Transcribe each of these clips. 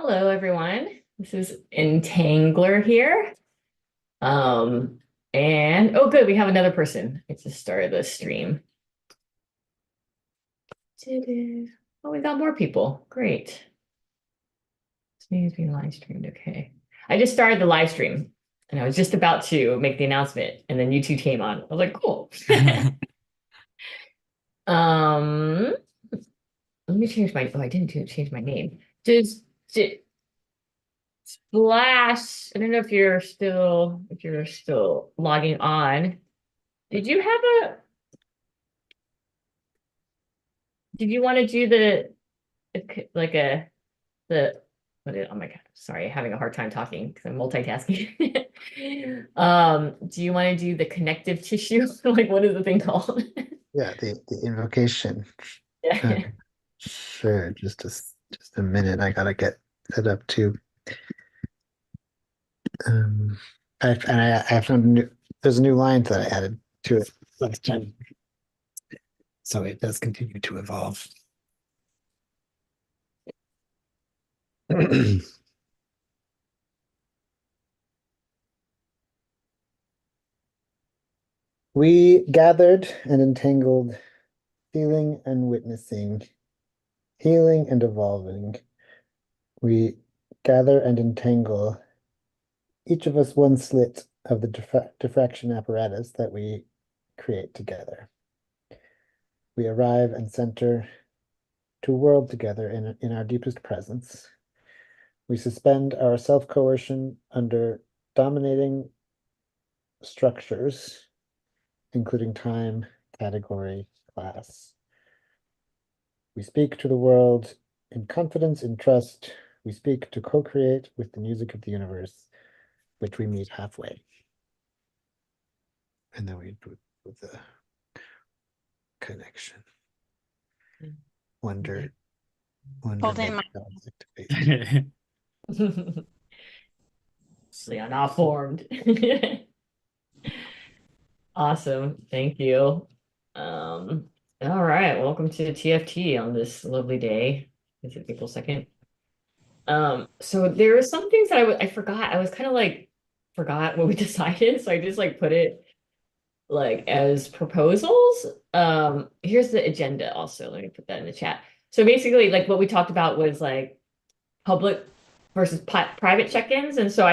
Hello, everyone. This is Entangler here. And oh, good, we have another person. I just started the stream. Oh, we got more people. Great. This needs to be live streamed. Okay. I just started the live stream and I was just about to make the announcement, and then you two came on. I was like, cool. Um, Let me change my, oh, I didn't change my name. Just Splash, I don't know if you're still logging on. Did you have a did you want to do like a the what is, oh my God, sorry, having a hard time talking because I'm multitasking. Do you want to do the connective tissue? Like what is the thing called? Yeah, the invocation. Yeah. Sure, just a minute. I gotta get set up too. Um, I found there's a new line that I added to it last time, so it does continue to evolve. We gathered and entangled, feeling and witnessing, healing and evolving. We gather and entangle, each of us one slit of the diffraction apparatus that we create together. We arrive and center to world together in our deepest presence. We suspend our self-coercion under dominating structures, including time, category, class. We speak to the world in confidence, in trust. We speak to co-create with the music of the universe, which we meet halfway. And then we put the connection. Wonder Holding my activate. See, I'm not formed. Awesome. Thank you. All right. Welcome to TFT on this lovely day. Is it April 2nd? So there are some things that I forgot. I was kind of like forgot what we decided. So I just like put it like as proposals. Here's the agenda also. Let me put that in the chat. So basically, like what we talked about was like public versus private check-ins. And so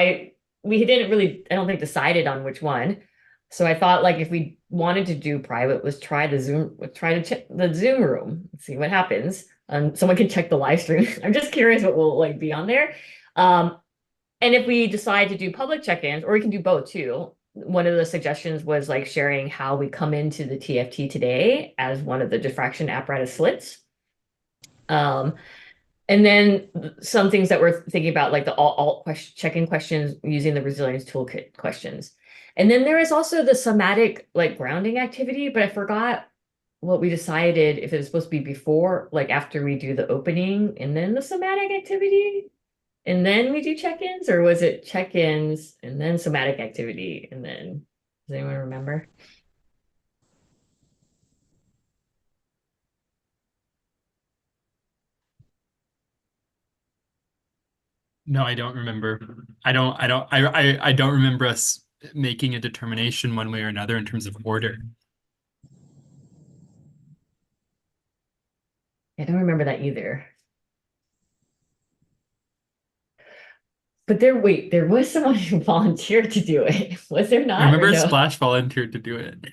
we didn't really, I don't think, decided on which one. So I thought like if we wanted to do private, let's try to check the Zoom room, see what happens. Someone can check the live stream. I'm just curious what will like be on there. And if we decide to do public check-ins, or we can do both too. One of the suggestions was like sharing how we come into the TFT today as one of the diffraction apparatus slits. And then some things that we're thinking about, like the alt check-in questions using the Resilience Toolkit questions. And then there is also the somatic like grounding activity, but I forgot what we decided, if it was supposed to be before, like after we do the opening and then the somatic activity, and then we do check-ins, or was it check-ins and then somatic activity, and then, does anyone remember? No, I don't remember. I don't remember us making a determination one way or another in terms of order. I don't remember that either. But there was someone who volunteered to do it. Was there not? I remember No? Splash volunteered to do it.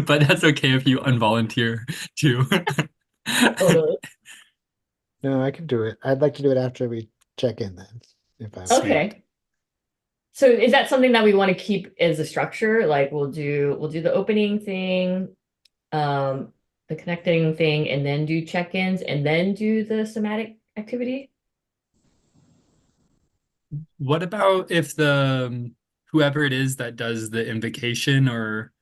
But that's okay if you unvolunteer too. Totally. No, I can do it. I'd like to do it after we check in then. If I'm Okay. So is that something that we want to keep as a structure? Like we'll do the opening thing, the connecting thing, and then do check-ins, and then do the somatic activity? What about if the whoever it is that does the invocation or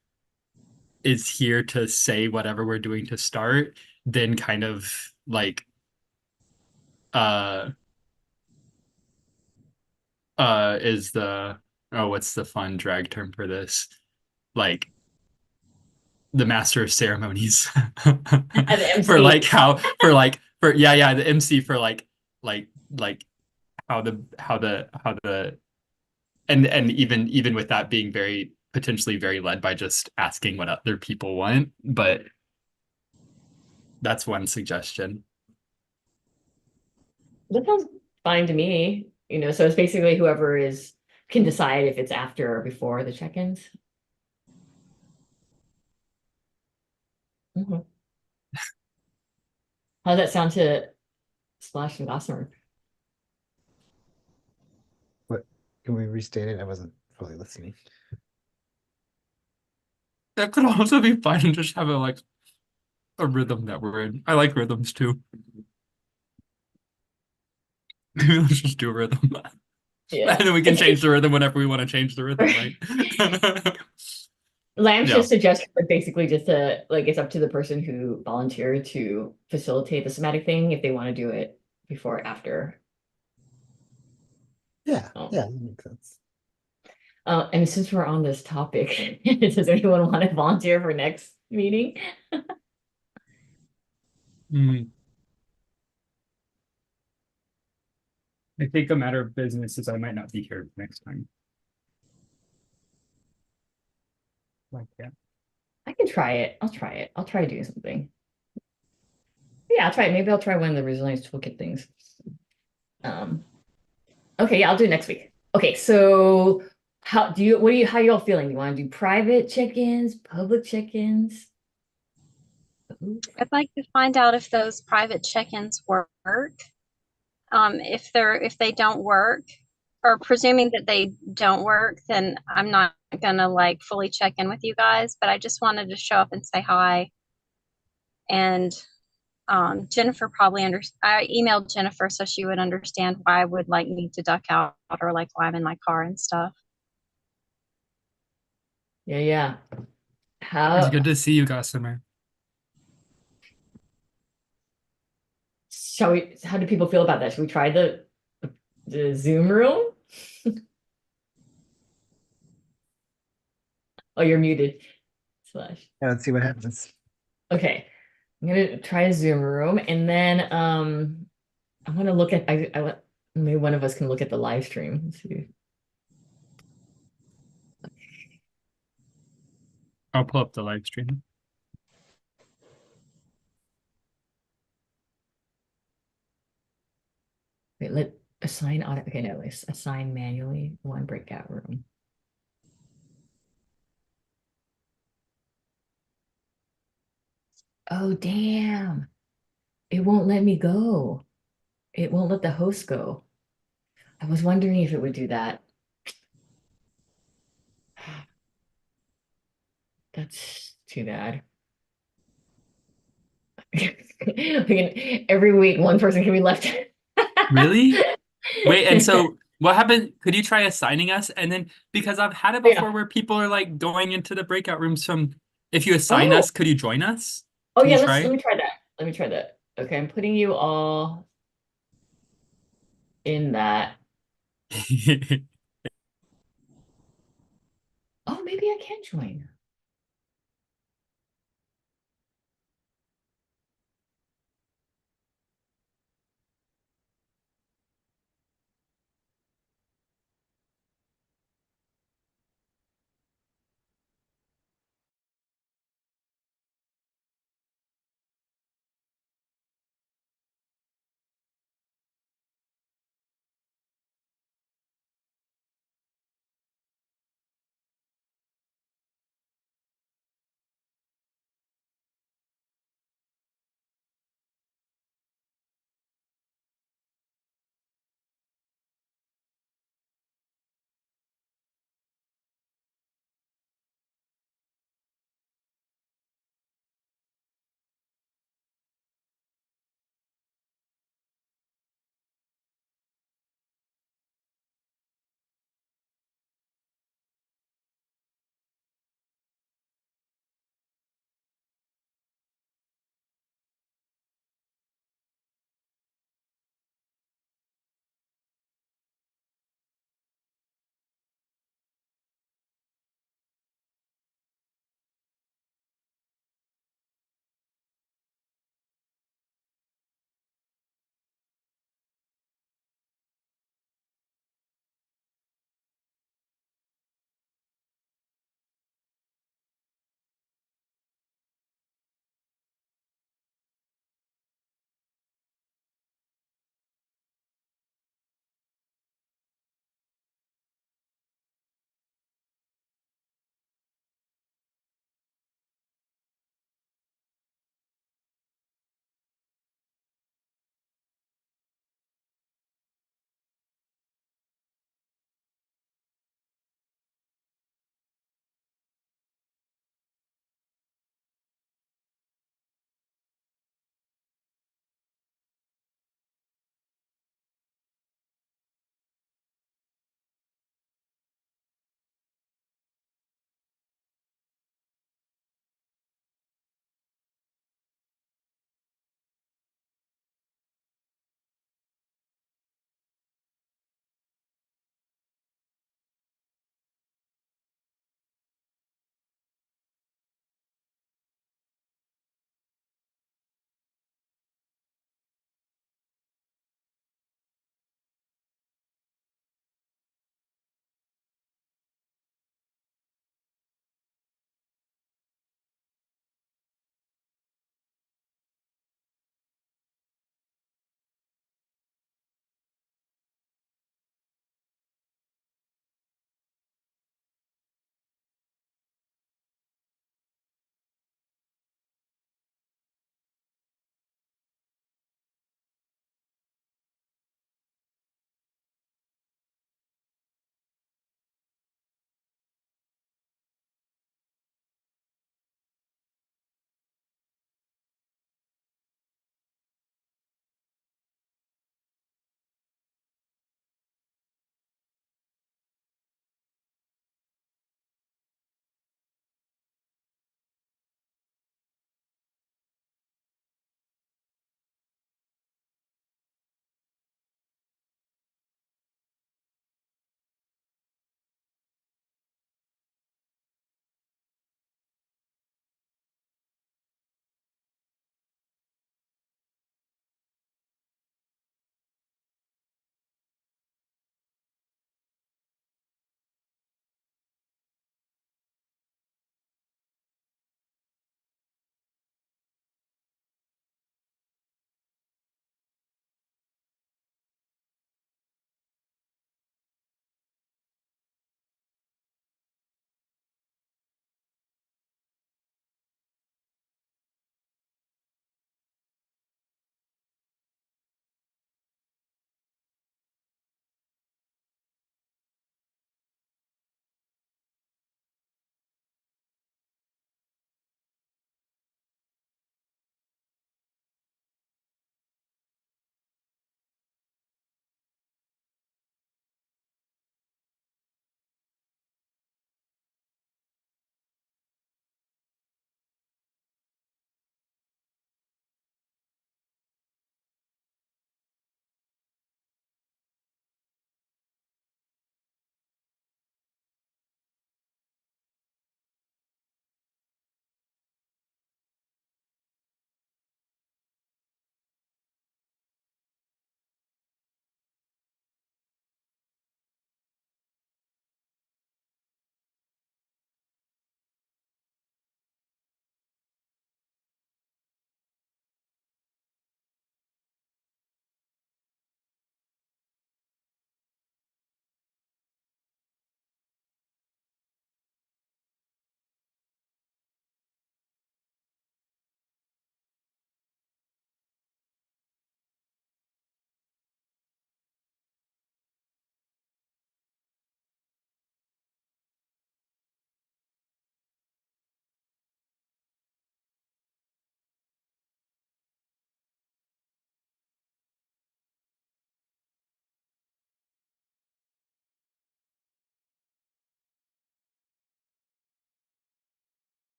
is here to say whatever we're doing to start, then kind of like uh is the what's the fun drag term for this? Like the master of ceremonies As for MC. like how for like for yeah the MC for like like how the and even with that being very potentially very led by just asking what other people want, but that's one suggestion. That sounds fine to me. So it's basically whoever is can decide if it's after or before the check-ins. Mhm. How does that sound to Splash and Gossamer? What can we restate it? I wasn't fully listening. That could also be fun and just have a rhythm that we're in. I like rhythms too. Maybe let's just do a rhythm. Yeah. And then we can change the rhythm whenever we want to change the rhythm, right? Lam's Yeah. just suggested, but basically just it's up to the person who volunteered to facilitate the somatic thing if they want to do it before or after. Yeah, Oh. yeah, that makes sense. And since we're on this topic, does anyone want to volunteer for next meeting? I think a matter of business is I might not be here next time. Like, yeah. I can try it. I'll try it. I'll try doing something. Yeah, I'll try it. Maybe I'll try one of the Resilience Toolkit things. Okay, yeah, I'll do it next week. Okay, so how you all feeling? You want to do private check-ins, public check-ins? I'd like to find out if those private check-ins work. If they don't work, or presuming that they don't work, then I'm not gonna like fully check in with you guys, but I just wanted to show up and say hi. And Jennifer probably I emailed Jennifer so she would understand why I would like need to duck out or like why I'm in my car and stuff. Yeah. It's good to see you, Gossamer. How do people feel about that? Should we try the Zoom room? Oh, you're muted. Slash. Yeah, let's see what happens. Okay. I'm gonna try a Zoom room and then I'm gonna look at maybe one of us can look at the live stream. Let's see. I'll pull up the live stream. Wait, let assign auto. Okay, no, let's assign manually one breakout room. Oh, damn. It won't let me go. It won't let the host go. I was wondering if it would do that. That's too bad. Every week, one person can be left. Really? Wait, and so what happened? Could you try assigning us? And then because I've had it before where people are like going into the breakout rooms from if you assign us, could you join us? Oh Can yeah, you let try? me try that. Let me try that. Okay, I'm putting you all in that. Oh, maybe I can join.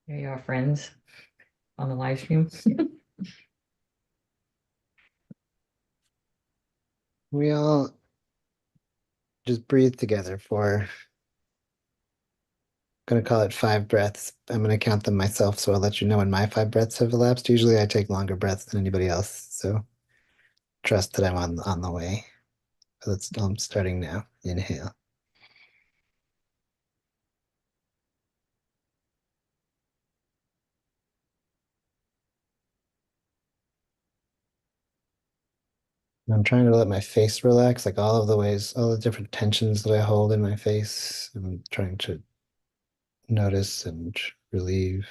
There you are, friends, on the live stream. We all just breathe together for, gonna call it 5 breaths. I'm gonna count them myself, so I'll let you know when my 5 breaths have elapsed. Usually I take longer breaths than anybody else, so trust that I'm on the way. I'm starting now. Inhale. I'm trying to let my face relax, like all of the ways, all the different tensions that I hold in my face. I'm trying to notice and relieve.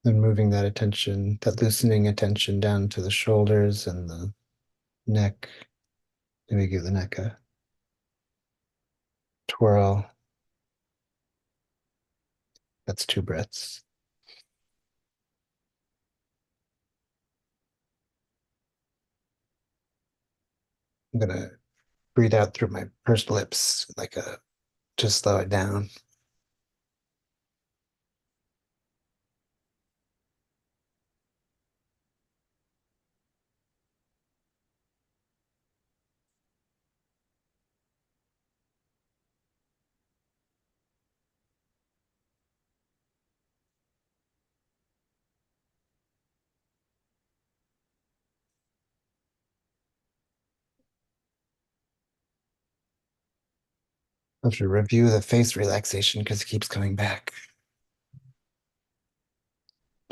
Then moving that attention, that loosening attention down to the shoulders and the neck. Maybe give the neck a twirl. That's 2 breaths. I'm gonna breathe out through my pursed lips, like a, to slow it down. I have to review the face relaxation because it keeps coming back.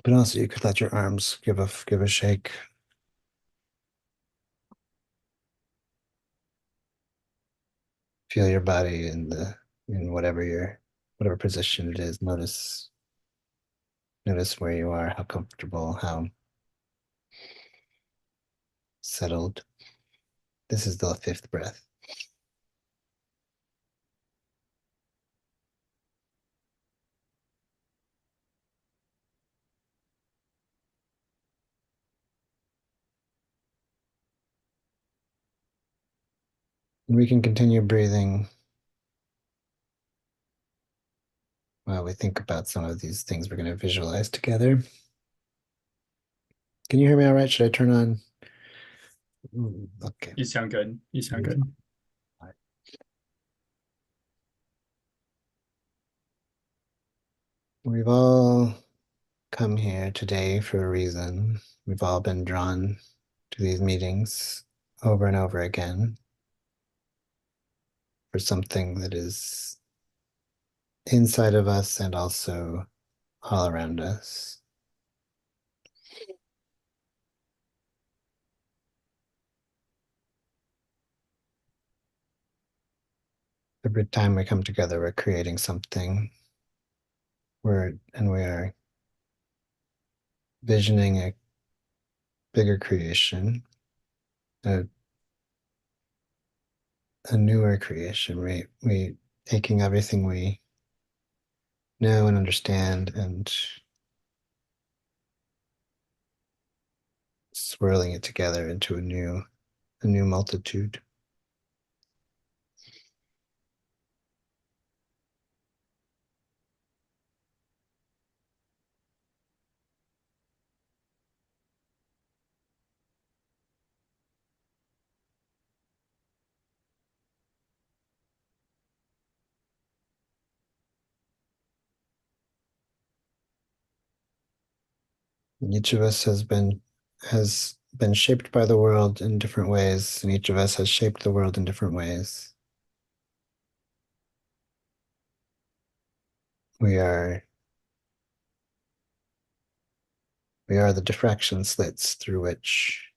But also you could let your arms give a shake. Feel your body in whatever position it is. Notice where you are, how comfortable, how settled. This is the 5th breath. And we can continue breathing while we think about some of these things we're going to visualize together. Can you hear me all right? Should I turn on? Okay. You sound good. You sound good. We've all come here today for a reason. We've all been drawn to these meetings over and over again for something that is inside of us and also all around us. Every time we come together, we're creating something. We are visioning a bigger creation, a newer creation. We taking everything we know and understand and swirling it together into a new multitude. And each of us has been shaped by the world in different ways, and each of us has shaped the world in different ways. We are the diffraction slits through which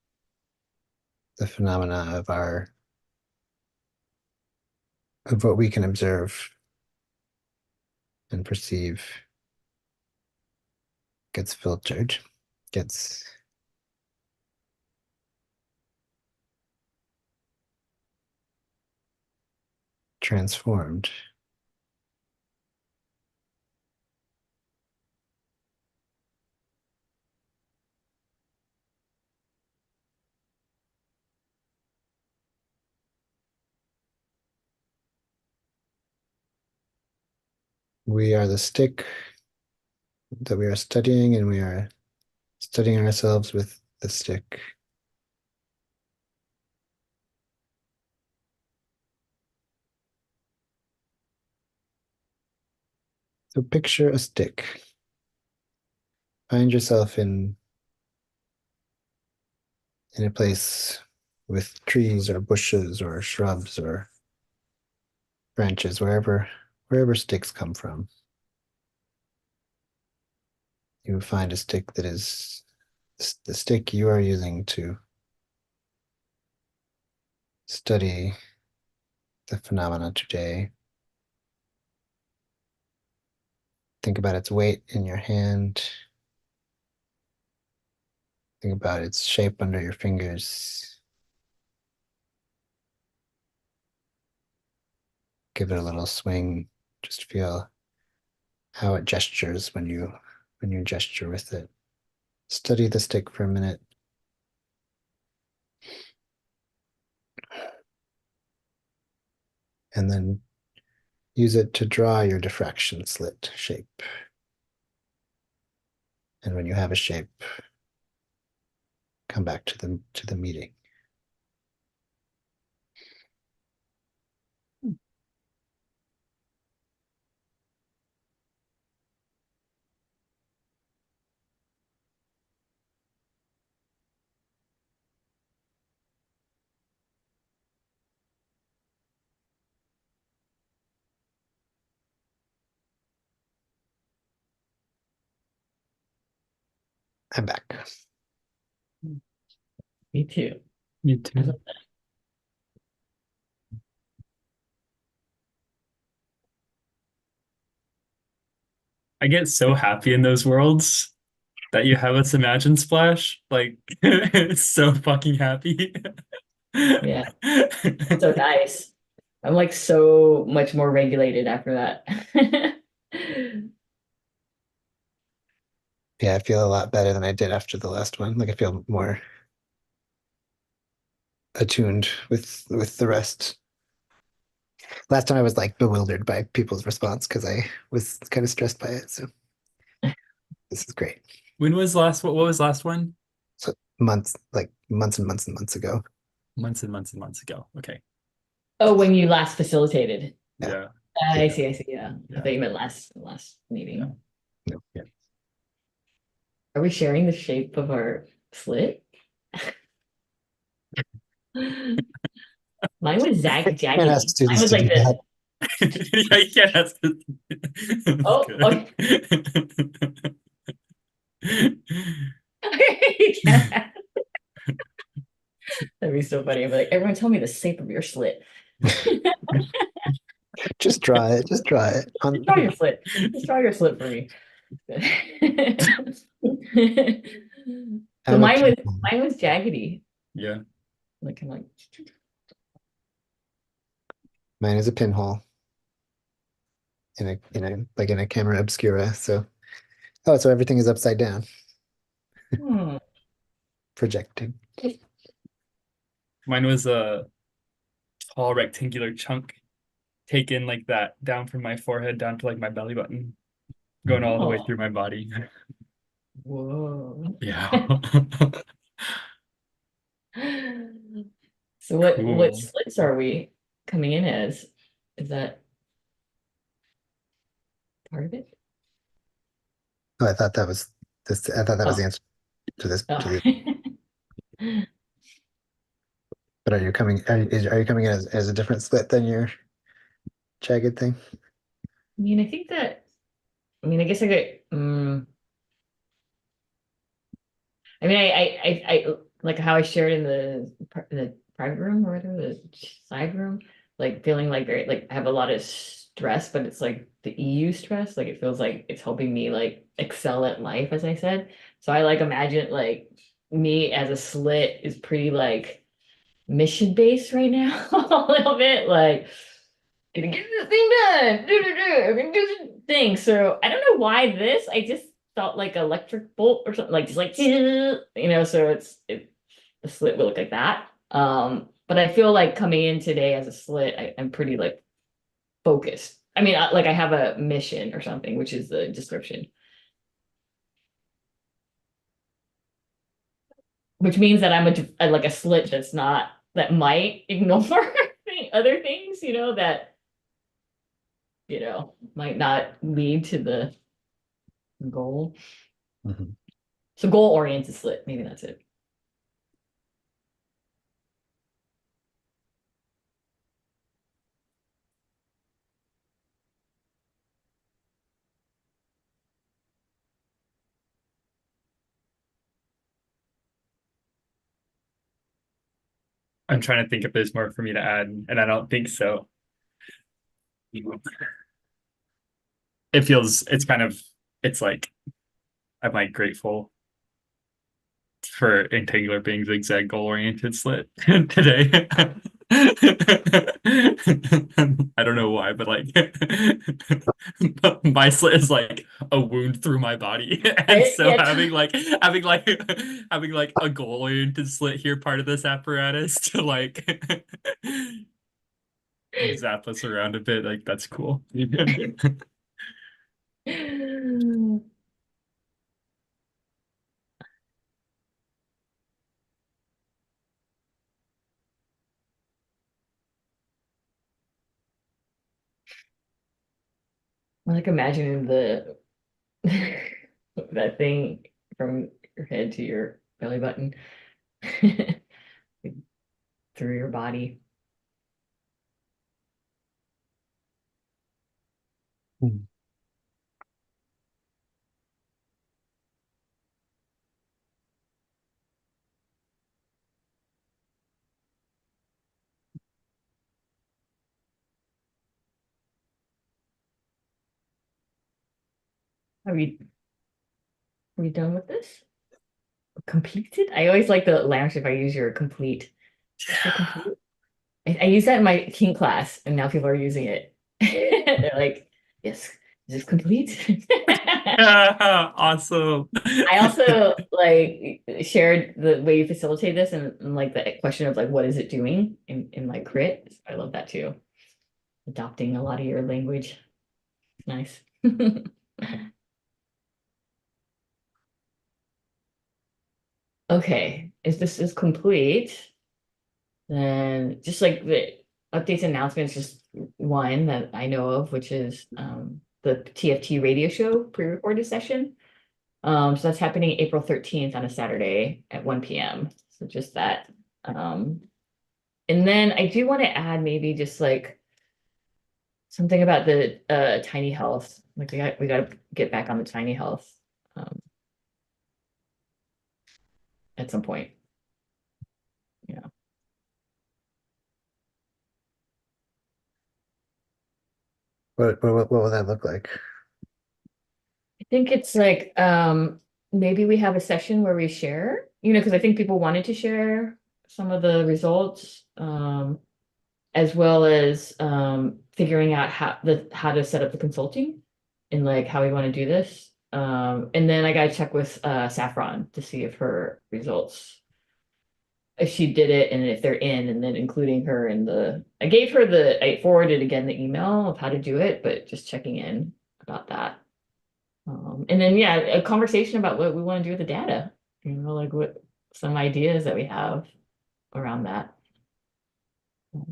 the phenomena of what we can observe and perceive gets filtered, gets transformed. We are the stick that we are studying, and we are studying ourselves with the stick. So picture a stick. Find yourself in a place with trees or bushes or shrubs or branches, wherever sticks come from. You find a stick that is the stick you are using to study the phenomena today. Think about its weight in your hand. Think about its shape under your fingers. Give it a little swing. Just feel how it gestures when you gesture with it. Study the stick for a minute. And then use it to draw your diffraction slit shape. And when you have a shape, come back to the meeting. I'm back. Me too. Me too. I get so happy in those worlds that you have us imagine splash. Like it's so fucking happy. Yeah. So nice. I'm like so much more regulated after that. Yeah, I feel a lot better than I did after the last one. Like I feel more attuned with the rest. Last time I was like bewildered by people's response because I was kind of stressed by it. So this is great. When was last what was last one? So months and months and months ago. Months and months and months ago. Okay. Oh, when you last facilitated. Yeah. I see, yeah. Yeah. I thought you meant last meeting. No. Yeah. Are we sharing the shape of our slit? Mine was jaggedy. Can't ask Mine students was to like do this. that. Yeah, you can't ask this. Oh, yeah. That'd be so funny. I'd be like, everyone tell me the shape of your slit. Just draw it. Just draw it. Just draw your slit. Just draw your slit for me. So I'm a mine pinhole. was jaggedy. Yeah. Like I'm like Mine is a pinhole in a camera obscura. So so everything is upside down, projecting. Mine was a tall rectangular chunk taken like that down from my forehead down to like my belly button, going all the way Oh. through my body. Whoa. Yeah. So what Cool. slits are we coming in as? Is that part of it? Oh, I thought that was this. I thought that was the answer to this. Oh. But are you coming? Are you coming in as a different slit than your jagged thing? I mean, I think that. I mean, I guess I get. I mean, I like how I shared in the private room or whatever, the side room, like feeling like very like I have a lot of stress, but it's like the EU stress, like it feels like it's helping me like excel at life, as I said. So I like imagine like me as a slit is pretty like mission based right now, a little bit like gonna get this thing done, I'm gonna do the thing. So I don't know why this, I just felt like electric bolt or something, like just like so the slit will look like that. But I feel like coming in today as a slit, I'm pretty like focused I mean, like I have a mission or something, which is the description. Which means that I'm like a slit that's not, that might ignore other things, that, might not lead to the goal. Mhm. So goal-oriented slit, maybe that's it. I'm trying to think if there's more for me to add, and I don't think so. It's like I'm like grateful for Entangler being zigzag goal-oriented slit today. I don't know why, but like my slit is like a wound through my body. And so Yeah. having like a goal-oriented slit here, part of this apparatus to like zap us around a bit, like that's cool. I like imagining the that thing from your head to your belly button through your body. Mm. Are we done with this? Completed? I always like the lounge if I use your complete. Complete. I use that in my teen class, and now people are using it. They're like, "Yes, is this complete?" Awesome. I also like shared the way you facilitate this and like the question of like what is it doing in my crit. I love that too. Adopting a lot of your language. Nice. Okay, if this is complete, then just like the updates and announcements, just one that I know of, which is the TFT Radio Show pre-recorded session. So that's happening April 13th on a Saturday at 1 p.m. So just that. And then I do want to add maybe just like something about the tiny health. Like we got to get back on the tiny health at some point. Yeah. What will that look like? I think it's like maybe we have a session where we share, because I think people wanted to share some of the results, as well as figuring out how to set up the consulting and like how we want to do this. And then I gotta check with Saffron to see if her results, if she did it and if they're in, and then including her in I forwarded again the email of how to do it, but just checking in about that. And then, yeah, a conversation about what we want to do with the data, like what some ideas that we have around that. That's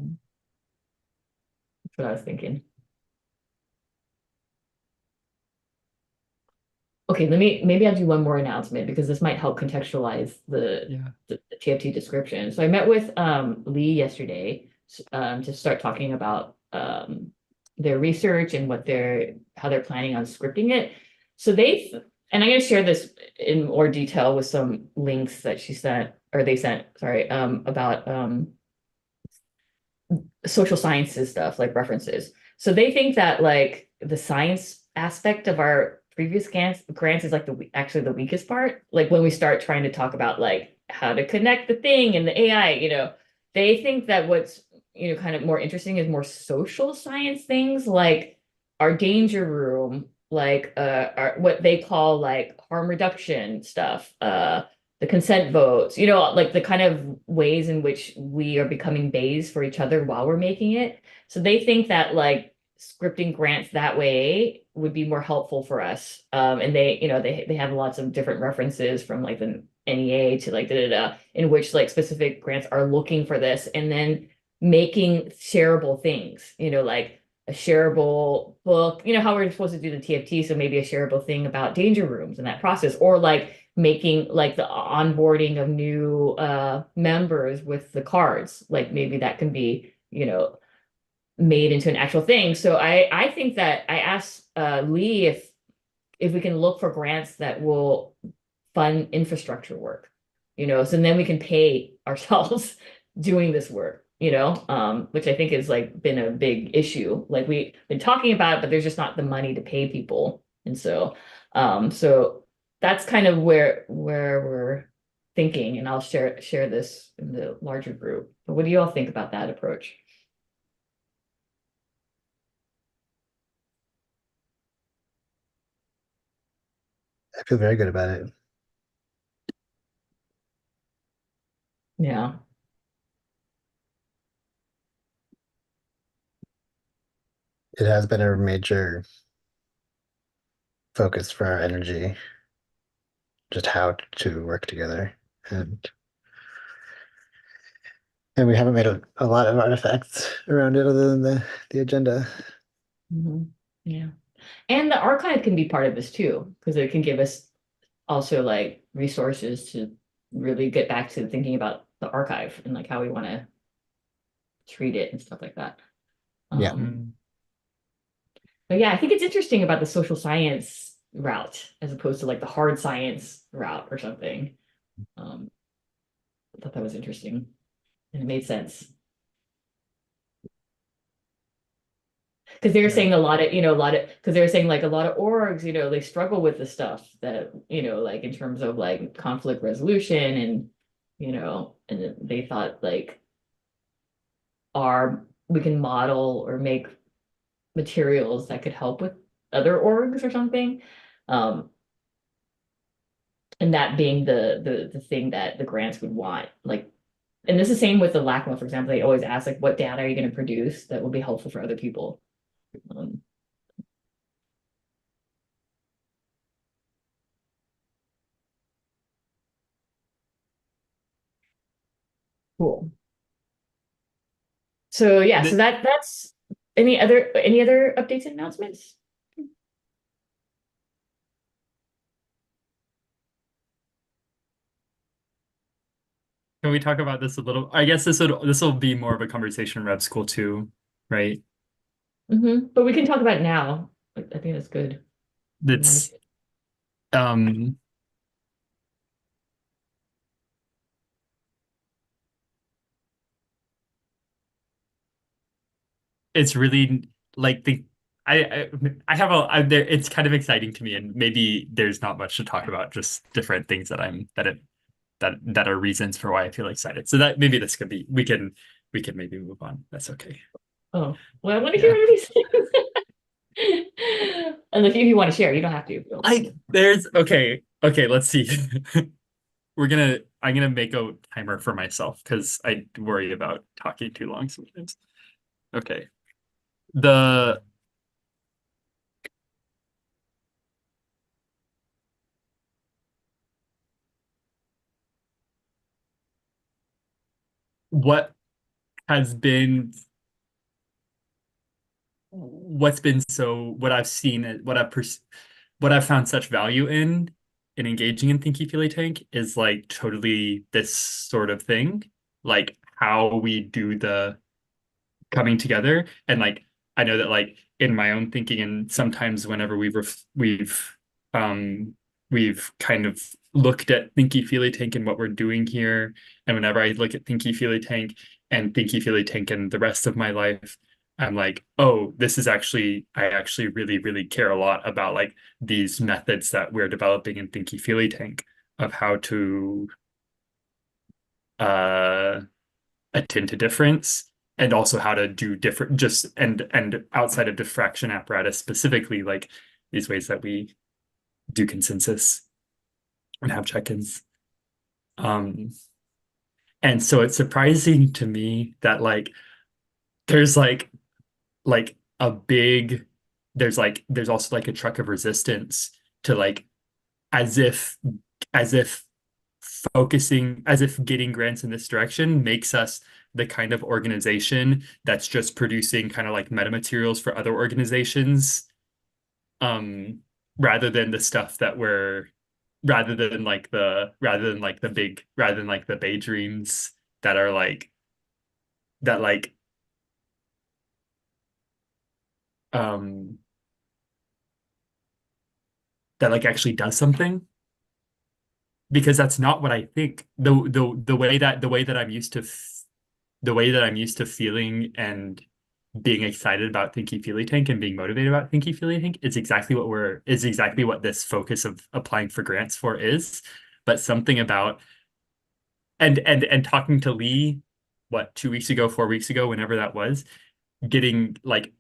what I was thinking. Okay, maybe I'll do one more announcement because this might help contextualize the TFT description. So I met with Lee yesterday to start talking about their research and how they're planning on scripting it. So and I'm going to share this in more detail with some links that they sent, sorry, about social sciences stuff, like references. So they think that like the science aspect of our previous grants is like actually the weakest part. Like when we start trying to talk about like how to connect the thing and the AI, they think that what's kind of more interesting is more social science things like our danger room, like what they call like harm reduction stuff, the consent votes, like the kind of ways in which we are becoming bays for each other while we're making it. So they think that like scripting grants that way would be more helpful for us. And they have lots of different references from like the NEA to like in which like specific grants are looking for this, and then making shareable things, like a shareable book, how we're supposed to do the TFT. So maybe a shareable thing about danger rooms and that process, or like making like the onboarding of new members with the cards. Like maybe that can be, made into an actual thing. So I think that I asked Lee if we can look for grants that will fund infrastructure work, so then we can pay ourselves doing this work, which I think is like been a big issue. Like we've been talking about it, but there's just not the money to pay people. And so that's kind of where we're thinking, and I'll share this in the larger group. But what do you all think about that approach? I feel very good about it. Yeah. It has been a major focus for our energy, just how to work together. And we haven't made a lot of artifacts around it other than the agenda. Yeah. And the archive can be part of this too, because it can give us also like resources to really get back to thinking about the archive and like how we want to treat it and stuff like that. Yeah. But yeah, I think it's interesting about the social science route as opposed to like the hard science route or something. I thought that was interesting and it made sense. Because they were saying because they were saying like a lot of orgs, they struggle with the stuff that, like in terms of like conflict resolution and, and they thought like we can model or make materials that could help with other orgs or something. And that being the thing that the grants would want. Like, and this is the same with the LACMA, for example, they always ask like, what data are you going to produce that will be helpful for other people? Cool. So yeah, so that's any other updates and announcements? Can we talk about this a little? I guess this will be more of a conversation in Rev School too, right? But we can talk about it now. I think that's good. That's it's really like I have there, it's kind of exciting to me, and maybe there's not much to talk about, just different things that are reasons for why I feel excited. So that maybe this could be we can maybe move on. That's okay. Oh, well, I want to hear what he says. And if you want to share, you don't have to. Okay, let's see. I'm gonna make a timer for myself because I worry about talking too long sometimes. Okay. What has been what I've seen, what I've found such value in engaging in Thinky Feely Tank is like totally this sort of thing, like how we do the coming together. And like I know that like in my own thinking, and sometimes whenever we've kind of looked at Thinky Feely Tank and what we're doing here, and whenever I look at Thinky Feely Tank and Thinky Feely Tank and the rest of my life, I'm like, oh, I actually really, really care a lot about like these methods that we're developing in Thinky Feely Tank of how to attend to difference, and also how to do different and outside of diffraction apparatus specifically, like these ways that we do consensus and have check-ins. And so it's surprising to me that like there's like a big, there's also like a truck of resistance to like, as if as if as if getting grants in this direction makes us the kind of organization that's just producing kind of like metamaterials for other organizations, um rather than the stuff that we're rather than like the Bay Dreams that are like that like um that like actually does something, because that's not what I think. The way that I'm used to the way that I'm used to feeling and being excited about Thinky Feely Tank and being motivated about Thinky Feely Tank is exactly what this focus of applying for grants for is. But something about and talking to Lee, what, 2 weeks ago, 4 weeks ago, whenever that was, getting like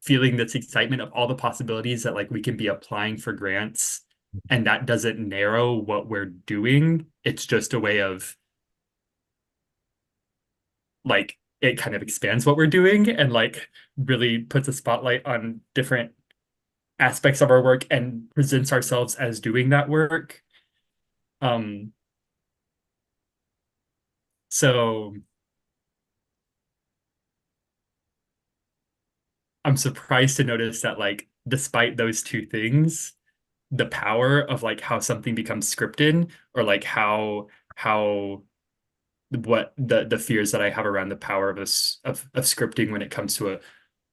feeling this excitement of all the possibilities that like we can be applying for grants, and that doesn't narrow what we're doing. It's just a way of like, it kind of expands what we're doing and like really puts a spotlight on different aspects of our work and presents ourselves as doing that work. So I'm surprised to notice that like despite those two things, the power of like how something becomes scripted, or like how what the fears that I have around the power of us of scripting when it comes to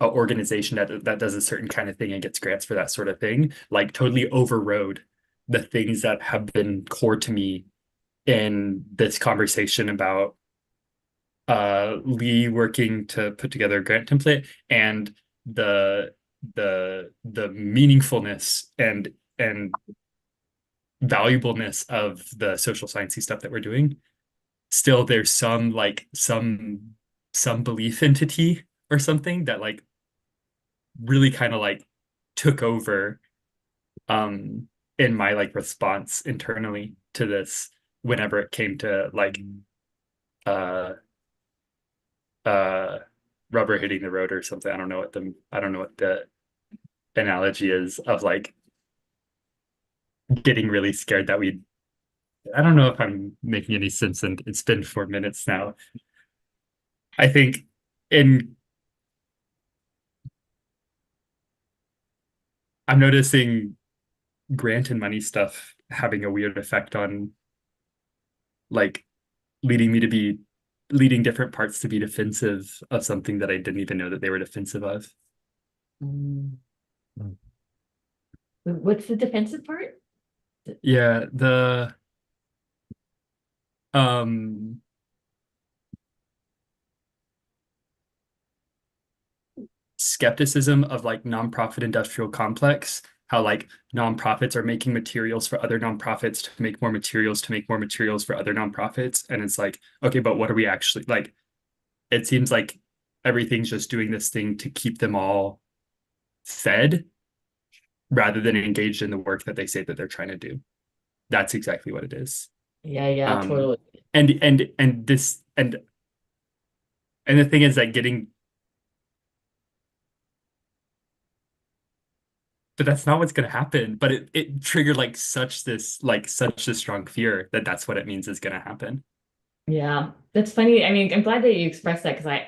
a organization that does a certain kind of thing and gets grants for that sort of thing, like totally overrode the things that have been core to me in this conversation about Lee working to put together a grant template, and the the meaningfulness and valuableness of the social sciencey stuff that we're doing. Still, there's some belief entity or something that like really kind of like took over in my like response internally to this whenever it came to like uh uh rubber hitting the road or something. I don't know what the analogy is of like getting really scared that we I don't know if I'm making any sense, and it's been 4 minutes now. I think in I'm noticing grant and money stuff having a weird effect on like leading me to be leading different parts to be defensive of something that I didn't even know that they were defensive of. Mm. What's the defensive part? Yeah, the um skepticism of like nonprofit industrial complex, how like nonprofits are making materials for other nonprofits to make more materials to make more materials for other nonprofits. And it's like, okay, but what are we actually like? It seems like everything's just doing this thing to keep them all fed rather than engaged in the work that they say that they're trying to do. That's exactly what it is. Yeah, totally. And this and the thing is that but that's not what's going to happen. But it triggered like such a strong fear that that's what it means is going to happen. Yeah, that's funny. I mean, I'm glad that you expressed that, because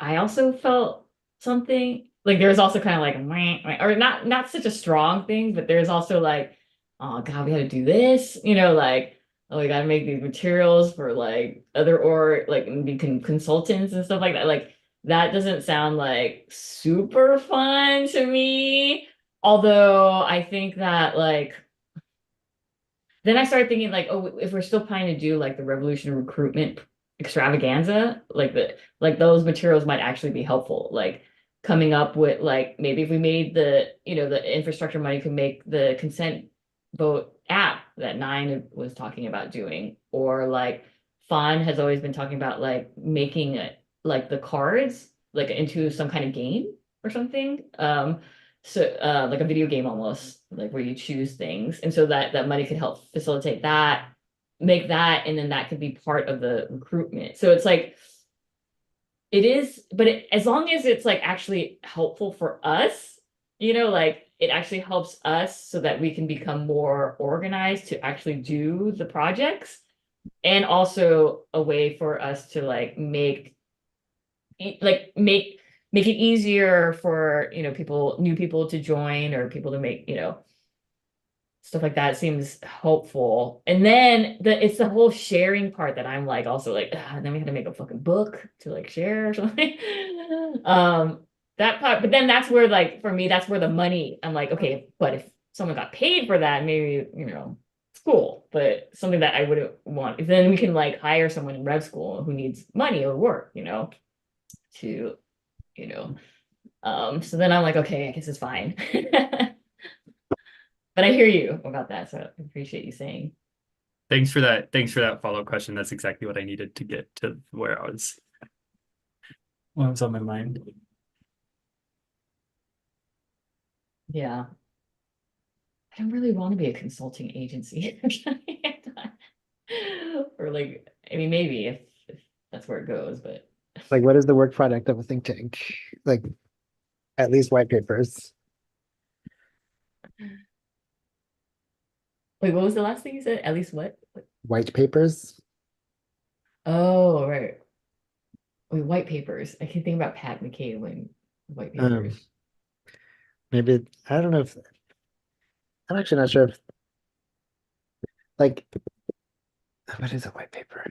I also felt something like there was also kind of like meh, meh, or not such a strong thing, but there's also like, oh God, we got to do this, like, oh, we got to make these materials for like other, or like maybe consultants and stuff like that. Like that doesn't sound like super fun to me. Although I think that like then I started thinking like, oh, if we're still planning to do like the revolution recruitment extravaganza, like those materials might actually be helpful. Like coming up with like maybe if we made the infrastructure money could make the consent vote app that Nine was talking about doing, or like Fawn has always been talking about like making it like the cards like into some kind of game or something. So like a video game almost, like where you choose things, and so that money could help facilitate that, make that, and then that could be part of the recruitment. So it's like it is, but as long as it's like actually helpful for us, like it actually helps us so that we can become more organized to actually do the projects, and also a way for us to like make it easier for new people to join, or people to make stuff like that seems helpful. And then it's the whole sharing part that I'm like also like, then we had to make a fucking book to like share or something. That part, but then that's where like for me, that's where the money, I'm like, okay, but if someone got paid for that, maybe, it's cool. But something that I wouldn't want, then we can like hire someone in rev school who needs money or work, to, you know. So then I'm like, okay, I guess it's fine. But I hear you about that, so I appreciate you saying. Thanks for that. Thanks for that follow-up question. That's exactly what I needed to get to where I was. What was on my mind? Yeah. I don't really want to be a consulting agency. Or like, I mean, maybe if that's where it goes, but Like, what is the work product of a think tank? Like, at least white papers. wait, what was the last thing you said? At least what? White papers. Oh, right. Wait, white papers. I can think about Pat McCabe when white Um, papers. maybe I don't know if I'm actually not sure if like what is a white paper?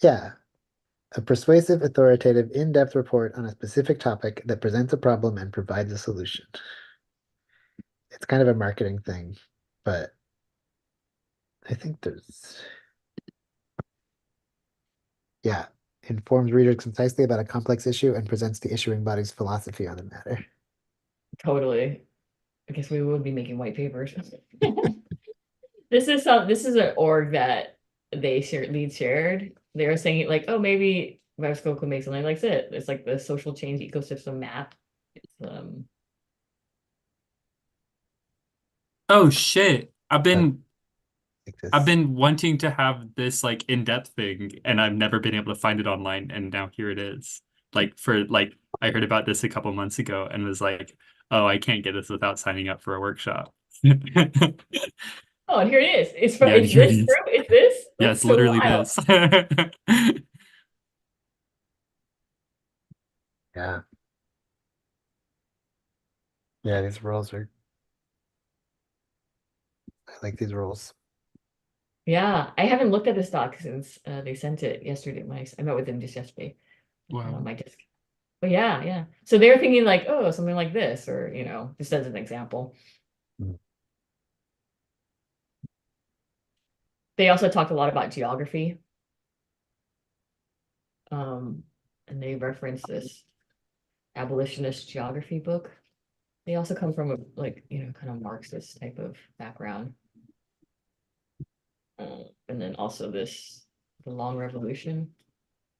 Yeah, a persuasive, authoritative, in-depth report on a specific topic that presents a problem and provides a solution. It's kind of a marketing thing, but I think yeah, informs readers concisely about a complex issue and presents the issuing body's philosophy on the matter. Totally. I guess we would be making white papers. This is an org that lead shared. They were saying like, oh, maybe Mexico could make something like it. It's like the social change ecosystem map. It's Oh shit. Like I've this. been wanting to have this like in-depth thing, and I've never been able to find it online, and now here it is. I heard about this a couple months ago and was like, oh, I can't get this without signing up for a workshop. oh, and here it is. Yeah, and It's here it this is. true? It's this? Yeah, That's it's so literally wild. this. Yeah. Yeah, these rules are I like these rules. Yeah, I haven't looked at this doc since they sent it yesterday. I met with them just yesterday. I had it Wow. on my desk. But yeah, yeah. So they're thinking like, oh, something like this, or just as an example. Mm. They also talked a lot about geography. Um, and they referenced this abolitionist geography book. They also come from a like, kind of Marxist type of background. And then also the long revolution.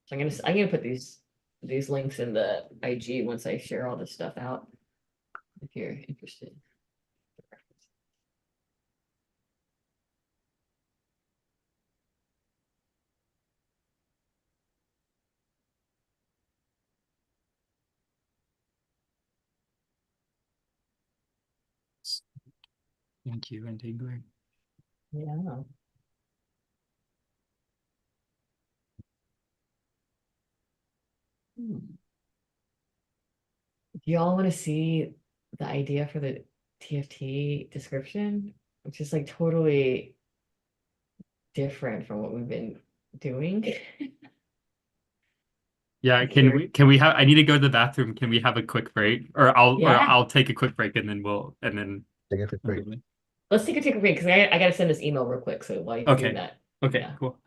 So I'm gonna put these links in the IG once I share all this stuff out, if you're interested. Thank you, Entangler. Yeah. Hmm. Do y'all want to see the idea for the TFT description, which is like totally different from what we've been doing? Yeah, I'm curious. can we have I need to go to the bathroom. Can we have a quick break? Or Yeah, I'll take a quick break and then Take a quick break. let's take a break because I gotta send this email real quick. So while you're doing Okay. that, Okay, yeah. cool.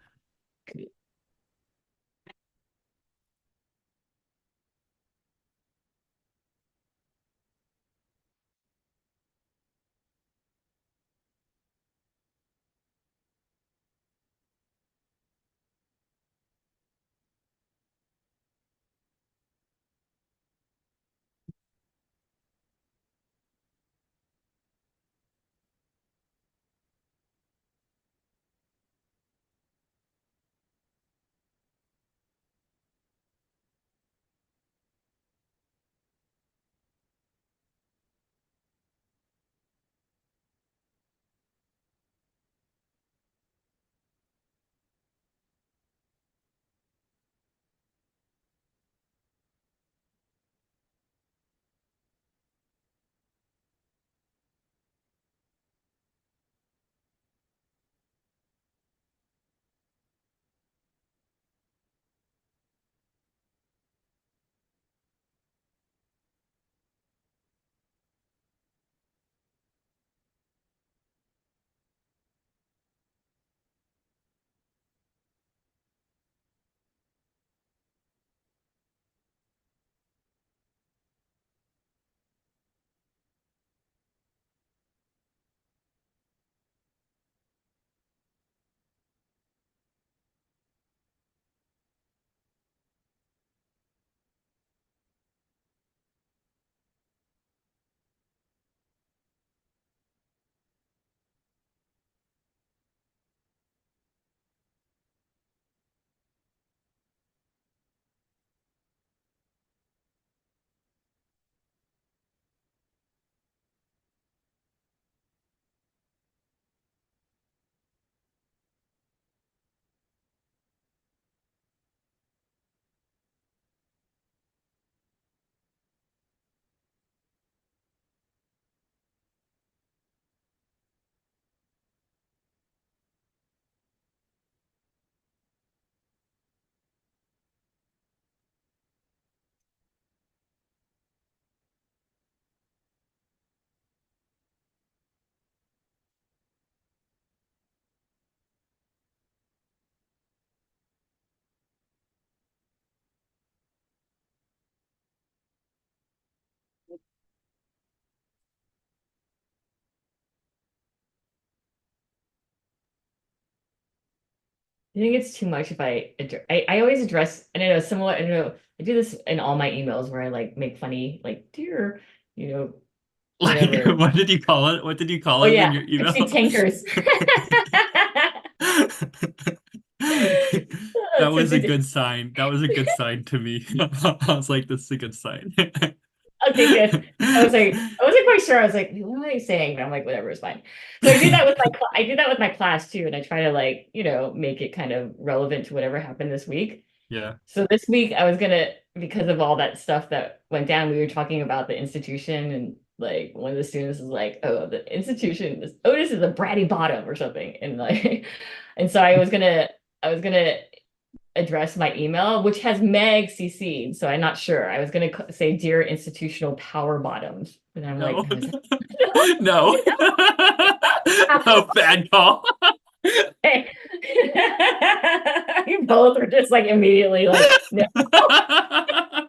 think it's too much if I always address, and I know similar, I don't know, I do this in all my emails where I like make funny, like, dear, you know, Like, whatever. what did you call it? What did you call Oh it in yeah, your email? fixing tankers. That was a Fixing- good sign. That was a good sign to me. I was like, this is a good sign. Okay, good. I wasn't quite sure. I was like, what am I saying? But I'm like, whatever, it's fine. So I do that with my class too, and I try to like, make it kind of relevant to whatever happened this week. Yeah. So this week I was gonna, because of all that stuff that went down, we were talking about the institution, and like one of the students was like, oh, the institution, Otis is a bratty bottom or something. And like, and so I was gonna address my email, which has Meg CC'd, so I'm not sure. I was gonna say, dear institutional power bottoms. And I'm No. like, No. No, bad call. you both were just like immediately like, no,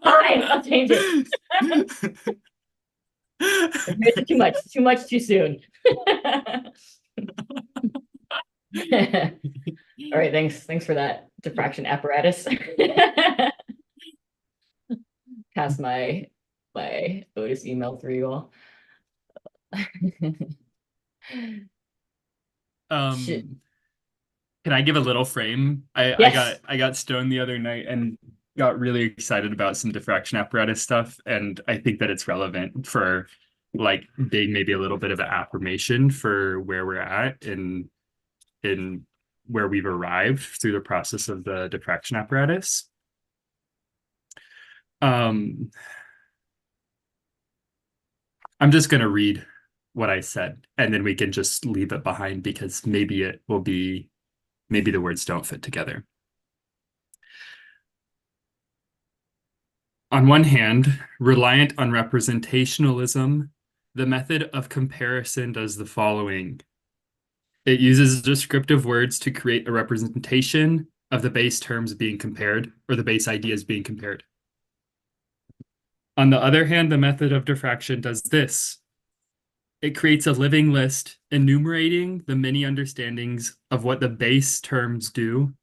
fine, I'll change it. Too much too soon. All right, thanks for that diffraction apparatus. Pass my Otis email through you all. Shit. Can I give a little frame? Yes. I got stoned the other night and got really excited about some diffraction apparatus stuff, and I think that it's relevant for like being maybe a little bit of an affirmation for where we're at in where we've arrived through the process of the diffraction apparatus. I'm just going to read what I said, and then we can just leave it behind because maybe the words don't fit together. On one hand, reliant on representationalism, the method of comparison does the following. It uses descriptive words to create a representation of the base terms being compared, or the base ideas being compared. On the other hand, the method of diffraction does this. It creates a living list enumerating the many understandings of what the base terms do.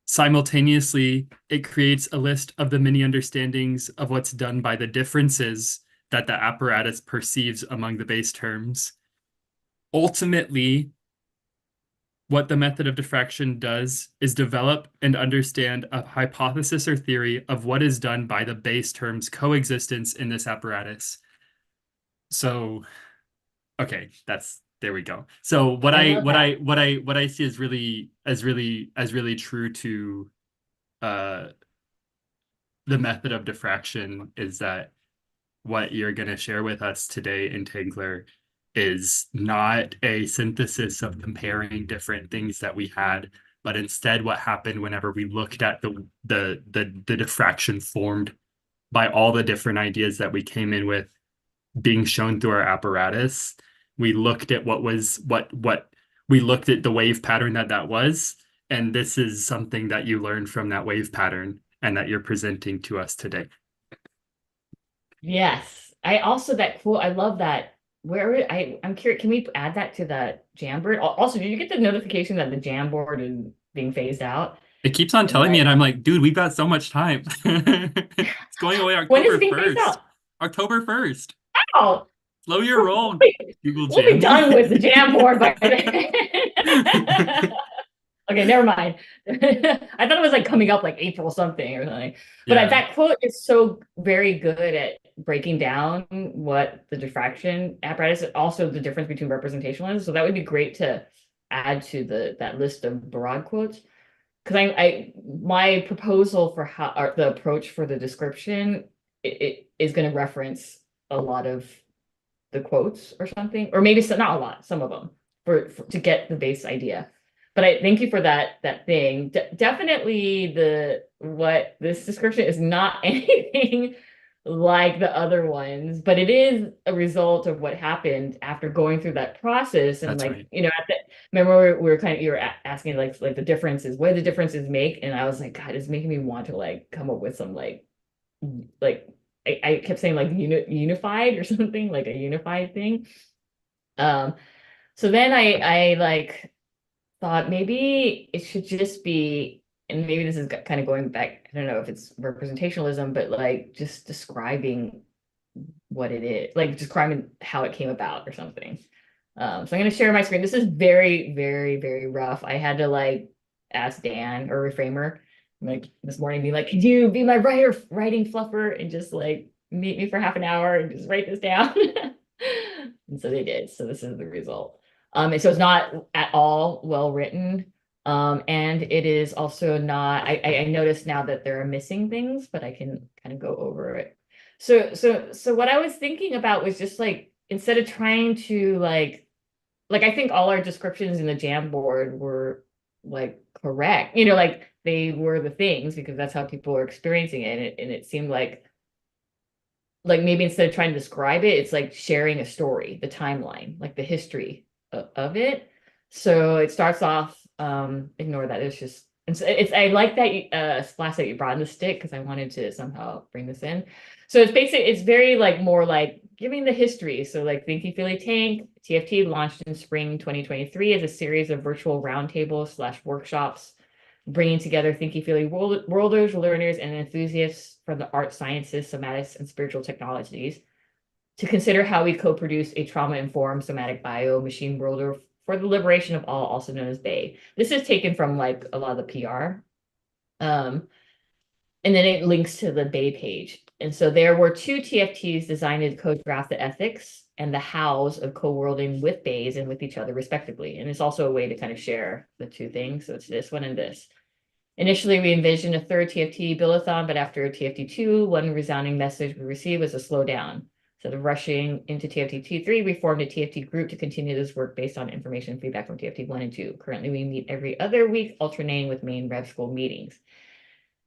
Simultaneously, it creates a list of the many understandings of what's done by the differences that the apparatus perceives among the base terms. Ultimately, what the method of diffraction does is develop and understand a hypothesis or theory of what is done by the base terms' coexistence in this apparatus. So, okay, there we go. So what I see is really true to the method of diffraction is that what you're going to share with us today, Entangler, is not a synthesis of comparing different things that we had, but instead what happened whenever we looked at the diffraction formed by all the different ideas that we came in with being shown through our apparatus. We looked at what we looked at the wave pattern that was, and this is something that you learned from that wave pattern and that you're presenting to us today. Yes. I also, that quote, I love that. I'm curious, can we add that to the Jamboard? Also, did you get the notification that the Jamboard is being phased out? It keeps on telling me, and I'm like, dude, we've got so much time. It's going away When is October it being phased 1st. out? October 1st. Oh, Slow your roll, Google we'll be Jam. done with the Jamboard by then. Okay, never mind. I thought it was like coming up like April something or something. But Yeah. that quote is so very good at breaking down what the diffraction apparatus, also the difference between representation is. So that would be great to add to that list of broad quotes. Because my proposal for how, or the approach for the description, it is going to reference a lot of the quotes or something, or maybe not a lot, some of them, to get the base idea. But I thank you for that thing. Definitely what this description is not anything like the other ones, but it is a result of what happened after going through that process. And That's like, right. remember we were kind of, you were asking like the differences, what do the differences make? And I was like, God, it's making me want to like come up with some like I kept saying like unified or something, like a unified thing. So then I like thought maybe it should just be, and maybe this is kind of going back, I don't know if it's representationalism, but like just describing what it is, like describing how it came about or something. So I'm going to share my screen. This is very, very, very rough. I had to like ask Dan or Reframer like this morning, be like, could you be my writing fluffer and just like meet me for half an hour and just write this down? And so they did. So this is the result. And so it's not at all well written. And it is also not, I noticed now that there are missing things, but I can kind of go over it. So what I was thinking about was just like, instead of trying to like I think all our descriptions in the Jamboard were like correct, like they were the things because that's how people are experiencing it. And it seemed like maybe instead of trying to describe it, it's like sharing a story, the timeline, like the history of it. So it starts off, ignore that. It's just, it's I like that splash that you brought in the stick because I wanted to somehow bring this in. So it's basically, it's very like more like giving the history. So like Thinky Feely Tank, TFT launched in spring 2023 as a series of virtual roundtables / workshops, bringing together Thinky Feely worlders, learners, and enthusiasts from the art sciences, somatics, and spiritual technologies to consider how we co-produce a trauma-informed somatic bio machine worlder for the liberation of all, also known as BAE. This is taken from like a lot of the PR. And then it links to the BAE page. And so there were 2 TFTs designed to choreograph the ethics and the hows of co-worlding with BAEs and with each other respectively. And it's also a way to kind of share the 2 things. So it's this one and this. Initially, we envisioned a 3rd TFT Billathon, but after TFT2, one resounding message we received was a slow down. So the rushing into TFT3, we formed a TFT group to continue this work based on information and feedback from TFT1 and 2. Currently, we meet every other week, alternating with main Rev School meetings.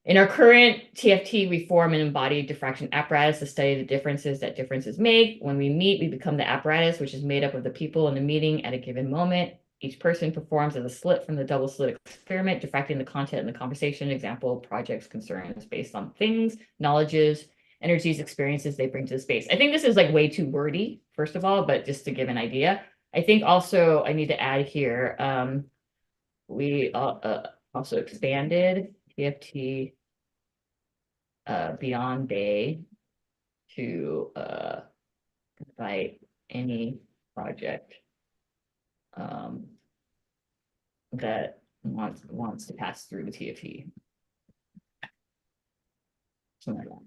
In our current TFT, we form an embodied diffraction apparatus to study the differences that differences make. When we meet, we become the apparatus, which is made up of the people in the meeting at a given moment. Each person performs as a slit from the double slit experiment, diffracting the content in the conversation, example, projects, concerns based on things, knowledges, energies, experiences they bring to the space. I think this is like way too wordy, first of all, but just to give an idea. I think also I need to add here, we also expanded TFT beyond BAE to invite any project that wants to pass through the TFT. Something like that.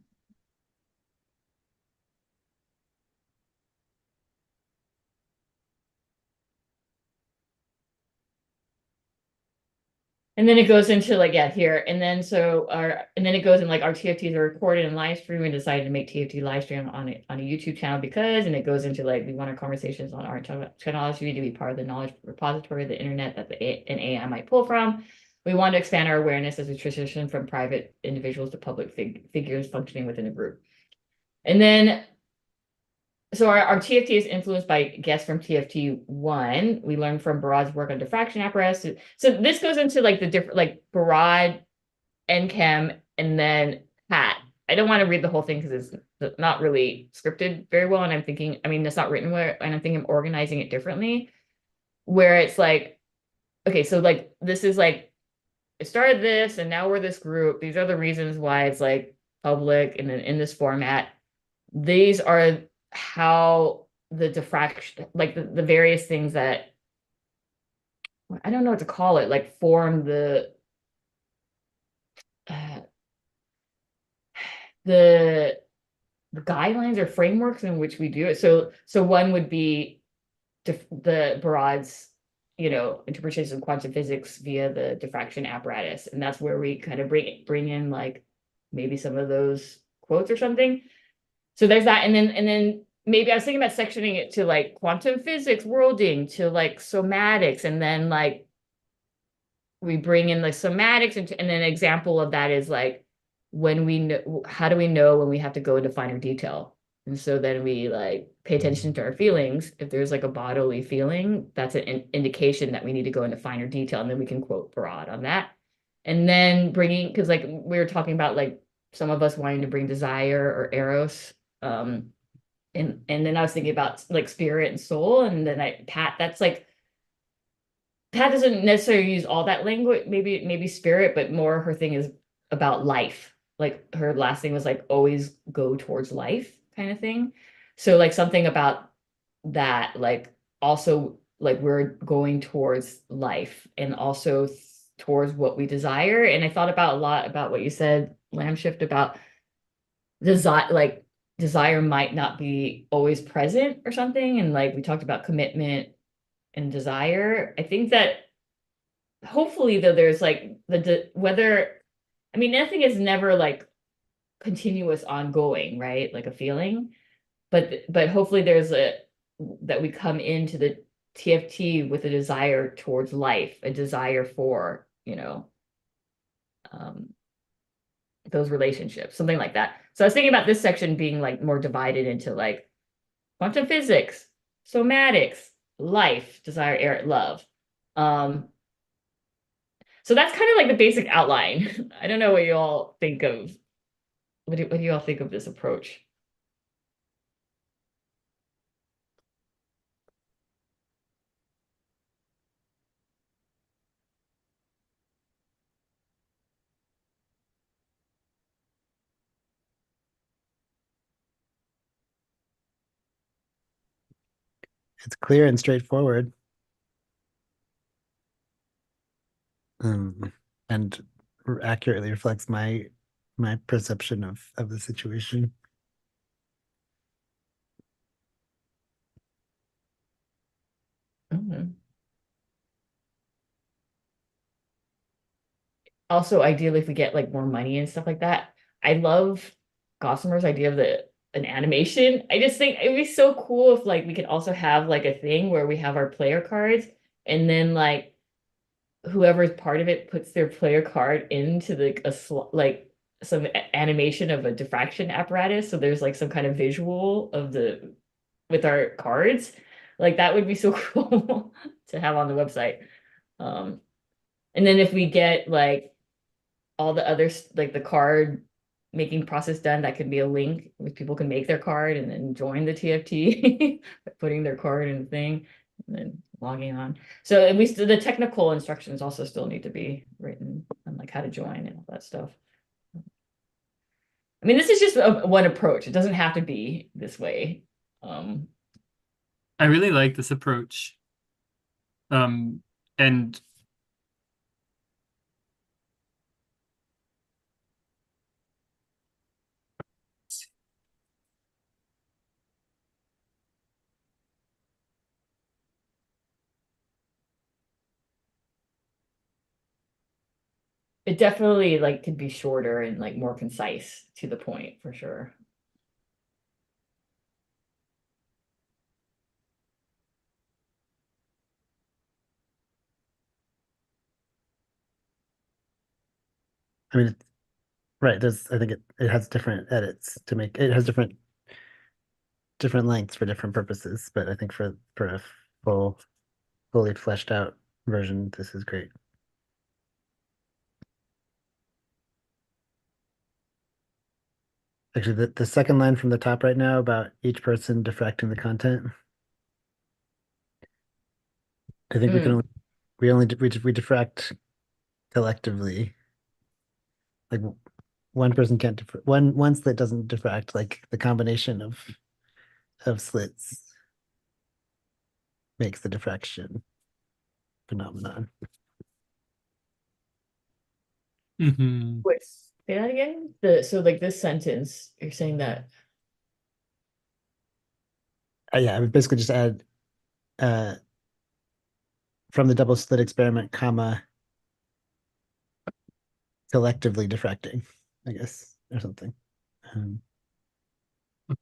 And then it goes into like, yeah, here. And then it goes in like our TFTs are recorded and live streamed. We decided to make TFT live stream on a YouTube channel because, and it goes into like, we want our conversations on our technology to be part of the knowledge repository of the internet that an AI might pull from. We want to expand our awareness as we transition from private individuals to public figures functioning within a group. And then so our TFT is influenced by guests from TFT1. We learned from Barad's work on diffraction apparatus. So this goes into like the different, like Barad, NChem, and then Pat. I don't want to read the whole thing because it's not really scripted very well. And I'm thinking, I mean, it's not written well, and I'm thinking I'm organizing it differently, where it's like, okay, so like, this is like, it started this, and now we're this group. These are the reasons why it's like public and then in this format. These are how the diffraction, like the various things that, I don't know what to call it, like form the guidelines or frameworks in which we do it. So one would be the Barad's, interpretation of quantum physics via the diffraction apparatus, and that's where we kind of bring in like maybe some of those quotes or something. So there's that, and then maybe I was thinking about sectioning it to like quantum physics, worlding, to like somatics, and then like we bring in like somatics, and then an example of that is like when we know, how do we know when we have to go into finer detail? And so then we like pay attention to our feelings. If there's like a bodily feeling, that's an indication that we need to go into finer detail, and then we can quote Barad on that. And then bringing, because like we were talking about like some of us wanting to bring desire or eros. And then I was thinking about like spirit and soul, and then Pat, that's like Pat doesn't necessarily use all that language, maybe spirit, but more her thing is about life. Like her last thing was like always go towards life kind of thing. So like something about that, like also like we're going towards life and also towards what we desire. And I thought about a lot about what you said, Lamb Shift, about desire, like desire might not be always present or something. And like we talked about commitment and desire. I think that hopefully though there's like whether, I mean, nothing is never like continuous ongoing, right? Like a feeling, but hopefully there's a that we come into the TFT with a desire towards life, a desire for, um, those relationships, something like that. So I was thinking about this section being like more divided into like quantum physics, somatics, life, desire, air, love. Um, so that's kind of like the basic outline. I don't know what you all think of. What do you all think of this approach? It's clear and straightforward. And accurately reflects my perception of the situation. Mhm. Also, ideally, if we get like more money and stuff like that, I love Gossamer's idea of an animation. I just think it'd be so cool if like we could also have like a thing where we have our player cards and then like whoever's part of it puts their player card into like some animation of a diffraction apparatus. So there's like some kind of visual of the with our cards. Like that would be so cool to have on the website. Um, and then if we get like all the others, like the card making process done, that could be a link where people can make their card and then join the TFT by putting their card in the thing and then logging on. So at least the technical instructions also still need to be written on like how to join and all that stuff. I mean, this is just one approach. It doesn't have to be this way. I really like this approach. And it definitely like could be shorter and like more concise to the point for sure. I mean, right, I think it has different edits to make. It has different lengths for different purposes, but I think for a fully fleshed out version, this is great. Actually, the second line from the top right now about each person diffracting the content. I think we can only we diffract collectively. Like one person can't one slit doesn't diffract. Like the combination of slits makes the diffraction phenomenon. Wait, say that again? So like this sentence, you're saying that Yeah, I would basically just add from the double slit experiment, comma, collectively diffracting, I guess, or something. Um,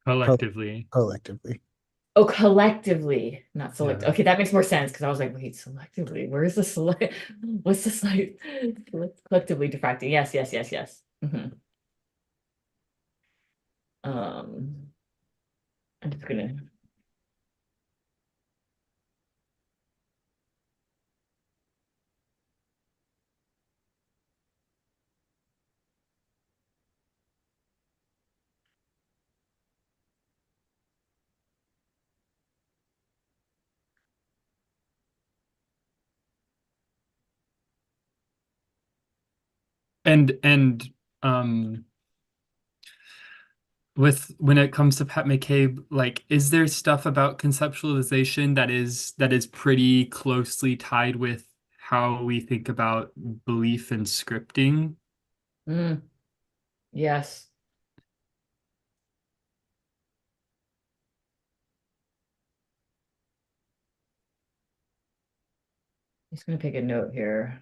collectively. collectively. oh, collectively, not select. Yeah. Okay, that makes more sense because I was like, wait, selectively, where's the select? What's the select? Collectively diffracting. Yes, yes, yes, yes. Um, I'm just gonna. And um with when it comes to Pat McCabe, like, is there stuff about conceptualization that is pretty closely tied with how we think about belief and scripting? Mm, yes. I'm just going to take a note here.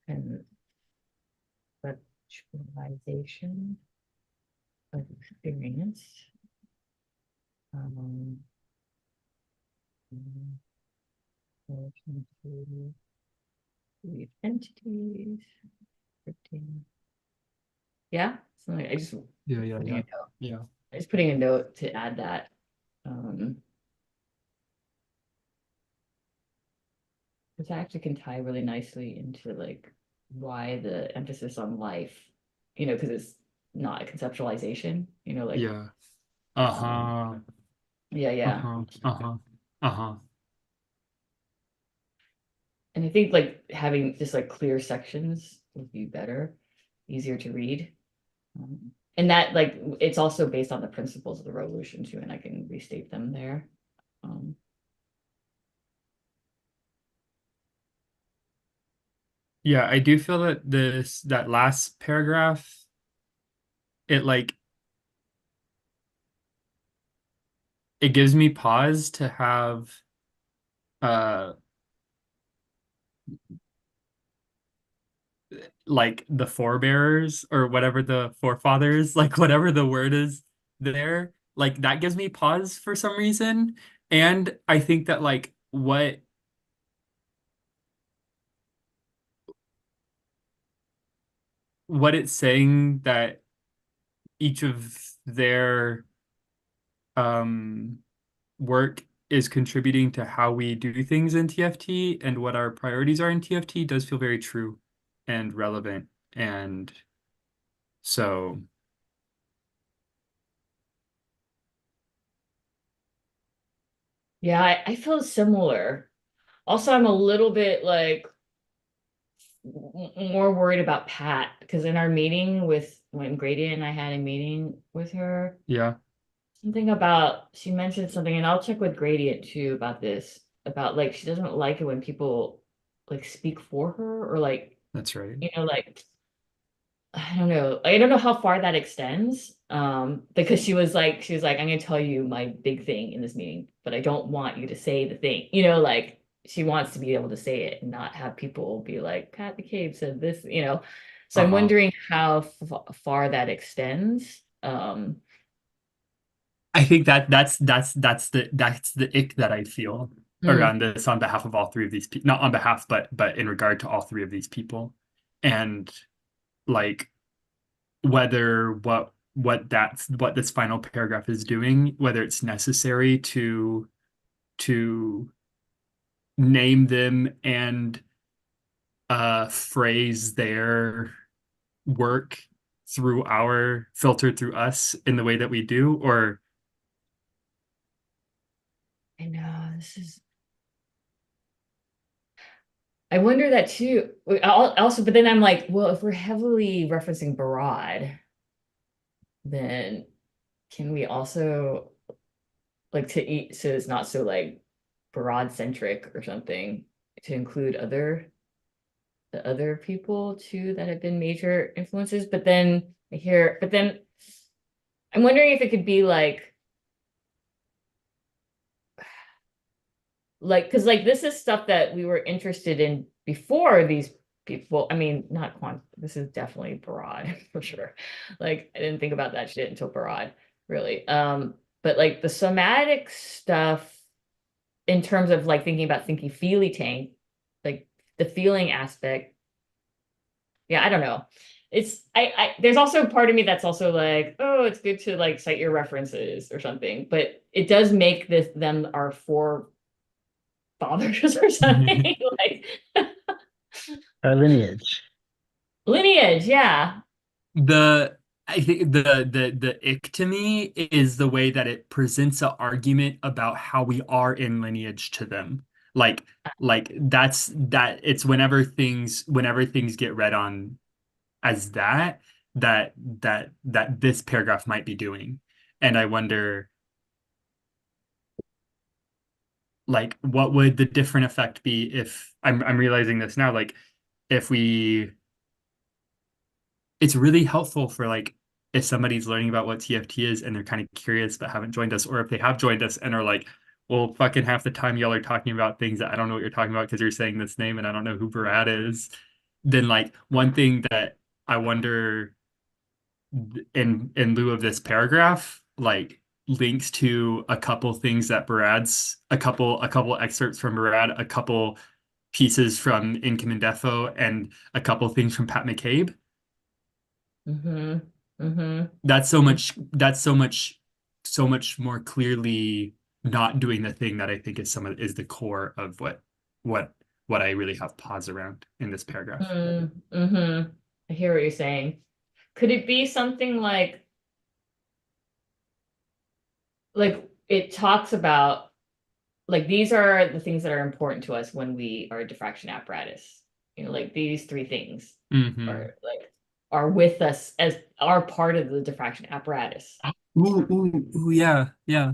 Conceptualization of experience. Um, relation to the entities. Scripting. Yeah, something I just Yeah. putting a note. Yeah. I just putting a note to add that. Um, which actually can tie really nicely into like why the emphasis on life, because it's not a conceptualization, like Yeah. Uh-huh. yeah. Uh-huh. Uh-huh. Uh-huh. And I think like having just like clear sections would be better, easier to read. And that like it's also based on the principles of the revolution too, and I can restate them there. Um, Yeah, I do feel that that last paragraph, it like it gives me pause to have uh like the forebearers or whatever the forefathers, like whatever the word is there, like that gives me pause for some reason. And I think that like what it's saying that each of their um work is contributing to how we do things in TFT and what our priorities are in TFT does feel very true and relevant. And so, yeah, I feel similar. Also, I'm a little bit like more worried about Pat because in our meeting with when Grady and I had a meeting with her, yeah, something about she mentioned something, and I'll check with Gradient too about this, about like she doesn't like it when people like speak for her or like, that's right. like I don't know how far that extends. Because she was like, I'm gonna tell you my big thing in this meeting, but I don't want you to say the thing, like she wants to be able to say it and not have people be like, Pat McCabe said this. So I'm Uh-huh. wondering how far that extends. I think that's the ick that I feel Mm, around this on behalf of all three of these people, not on behalf, but in regard to all three of these people. And like whether what this final paragraph is doing, whether it's necessary to name them and phrase their work through our filter through us in the way that we do, or I know I wonder that too. Also, but then I'm like, well, if we're heavily referencing Barad, then can we also like to eat so it's not so like Barad centric or something to include the other people too that have been major influences? But then I'm wondering if it could be like because like this is stuff that we were interested in before these people. I mean, not quant. This is definitely broad for sure. Like I didn't think about that shit until broad, really. But like the somatic stuff in terms of like thinking about thinky feely tank, like the feeling aspect. Yeah, I don't know. There's also a part of me that's also like, oh, it's good to like cite your references or something, but it does make them our forefathers or something like Our lineage. lineage. Yeah. the I think the ick to me is the way that it presents an argument about how we are in lineage to them. Like that it's whenever things get read on as that this paragraph might be doing. And I wonder, like, what would the different effect be if I'm realizing this now, like if we it's really helpful for like if somebody's learning about what TFT is and they're kind of curious but haven't joined us, or if they have joined us and are like, well, fucking half the time y'all are talking about things that I don't know what you're talking about because you're saying this name and I don't know who Barad is. Then like one thing that I wonder in lieu of this paragraph, like links to a couple things that Barad's a couple excerpts from Barad, a couple pieces from Income and Defo, and a couple things from Pat McCabe. Mm-hmm. Mm-hmm. That's so much more clearly not doing the thing that I think is the core of what what I really have pause around in this paragraph. Mm-hmm. I hear what you're saying. Could it be something like it talks about like these are the things that are important to us when we are a diffraction apparatus. You know, like these three things Mm-hmm. are with us as are part of the diffraction apparatus. Ooh, yeah, yeah,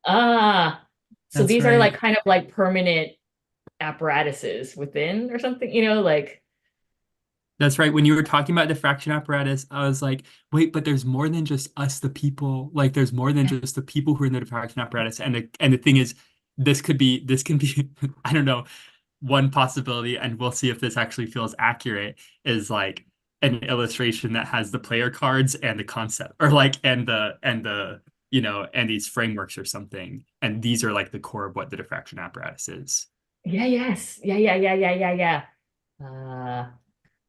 Ah, so that's these are like right. kind of like permanent apparatuses within or something, you know, like That's right. When you were talking about diffraction apparatus, I was like, wait, but there's more than just us, the people. Like, there's more than just the people who are in the diffraction apparatus. And the thing is, this can be, I don't know, one possibility, and we'll see if this actually feels accurate, is like an illustration that has the player cards and the concept, or like and these frameworks or something. And these are like the core of what the diffraction apparatus is. yeah, yes. Yeah.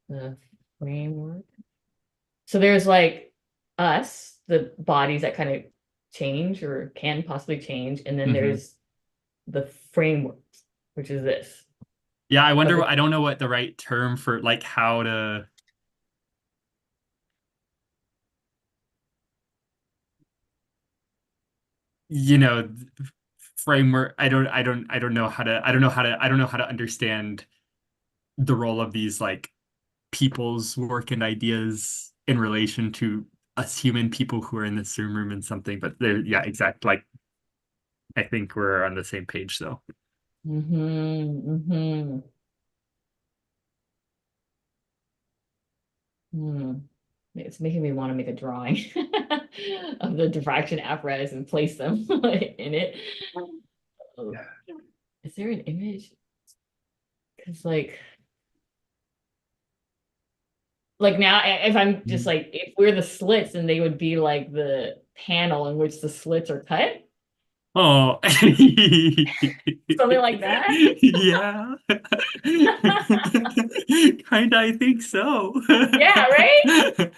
The framework. So there's like us, the bodies that kind of change or can possibly change, and then Mm-hmm. there's the framework, which is this. Yeah, Of the I don't know what the right term for like how to, you know, framework. I don't know how to understand the role of these like people's work and ideas in relation to us human people who are in this Zoom room and something, but they're, yeah, exact. Like, I think we're on the same page though. mm-hmm. Hmm. It's making me want to make a drawing of the diffraction apparatus and place them in it. Oh, is there an image? Because like now if I'm just like if we're the slits and they would be like the panel in which the slits are cut, Oh, something like that. yeah. Kind of, I think so. Yeah, right.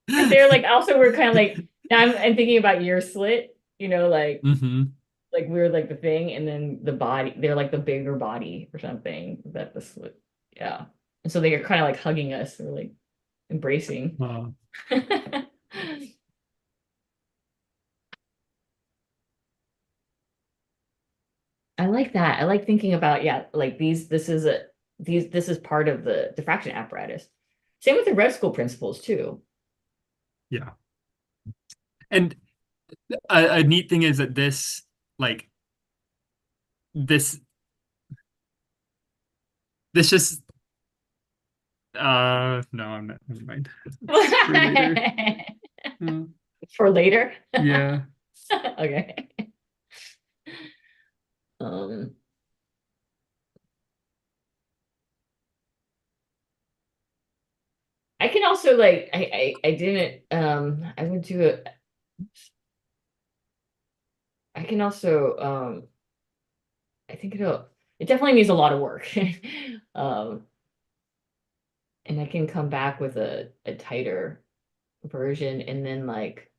If they're like also we're kind of like now I'm thinking about your slit, you know, Hmm. like we're like the thing, and then the body, they're like the bigger body or something that the slit, yeah. And so they are kind of like hugging us or like embracing. Wow. I like that. I like thinking about, yeah, like this is part of the diffraction apparatus. Same with the red school principles too. Yeah. And a neat thing is that like, this, this just, no, I'm not, never mind. For later. Mm, For later. yeah. Okay. Um, I can also like I didn't I went to a I can also I think it definitely needs a lot of work. Um and I can come back with a tighter version and then like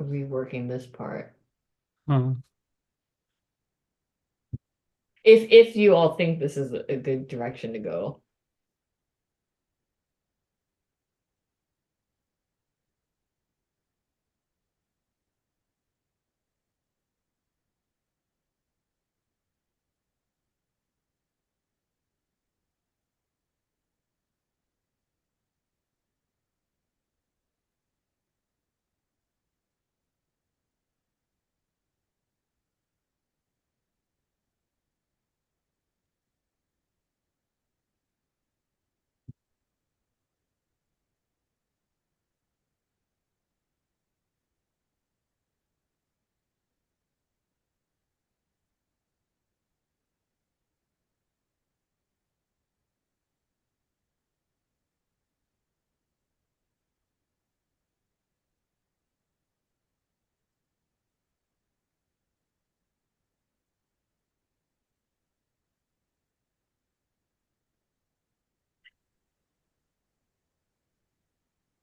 reworking this part. Huh. If you all think this is a good direction to go.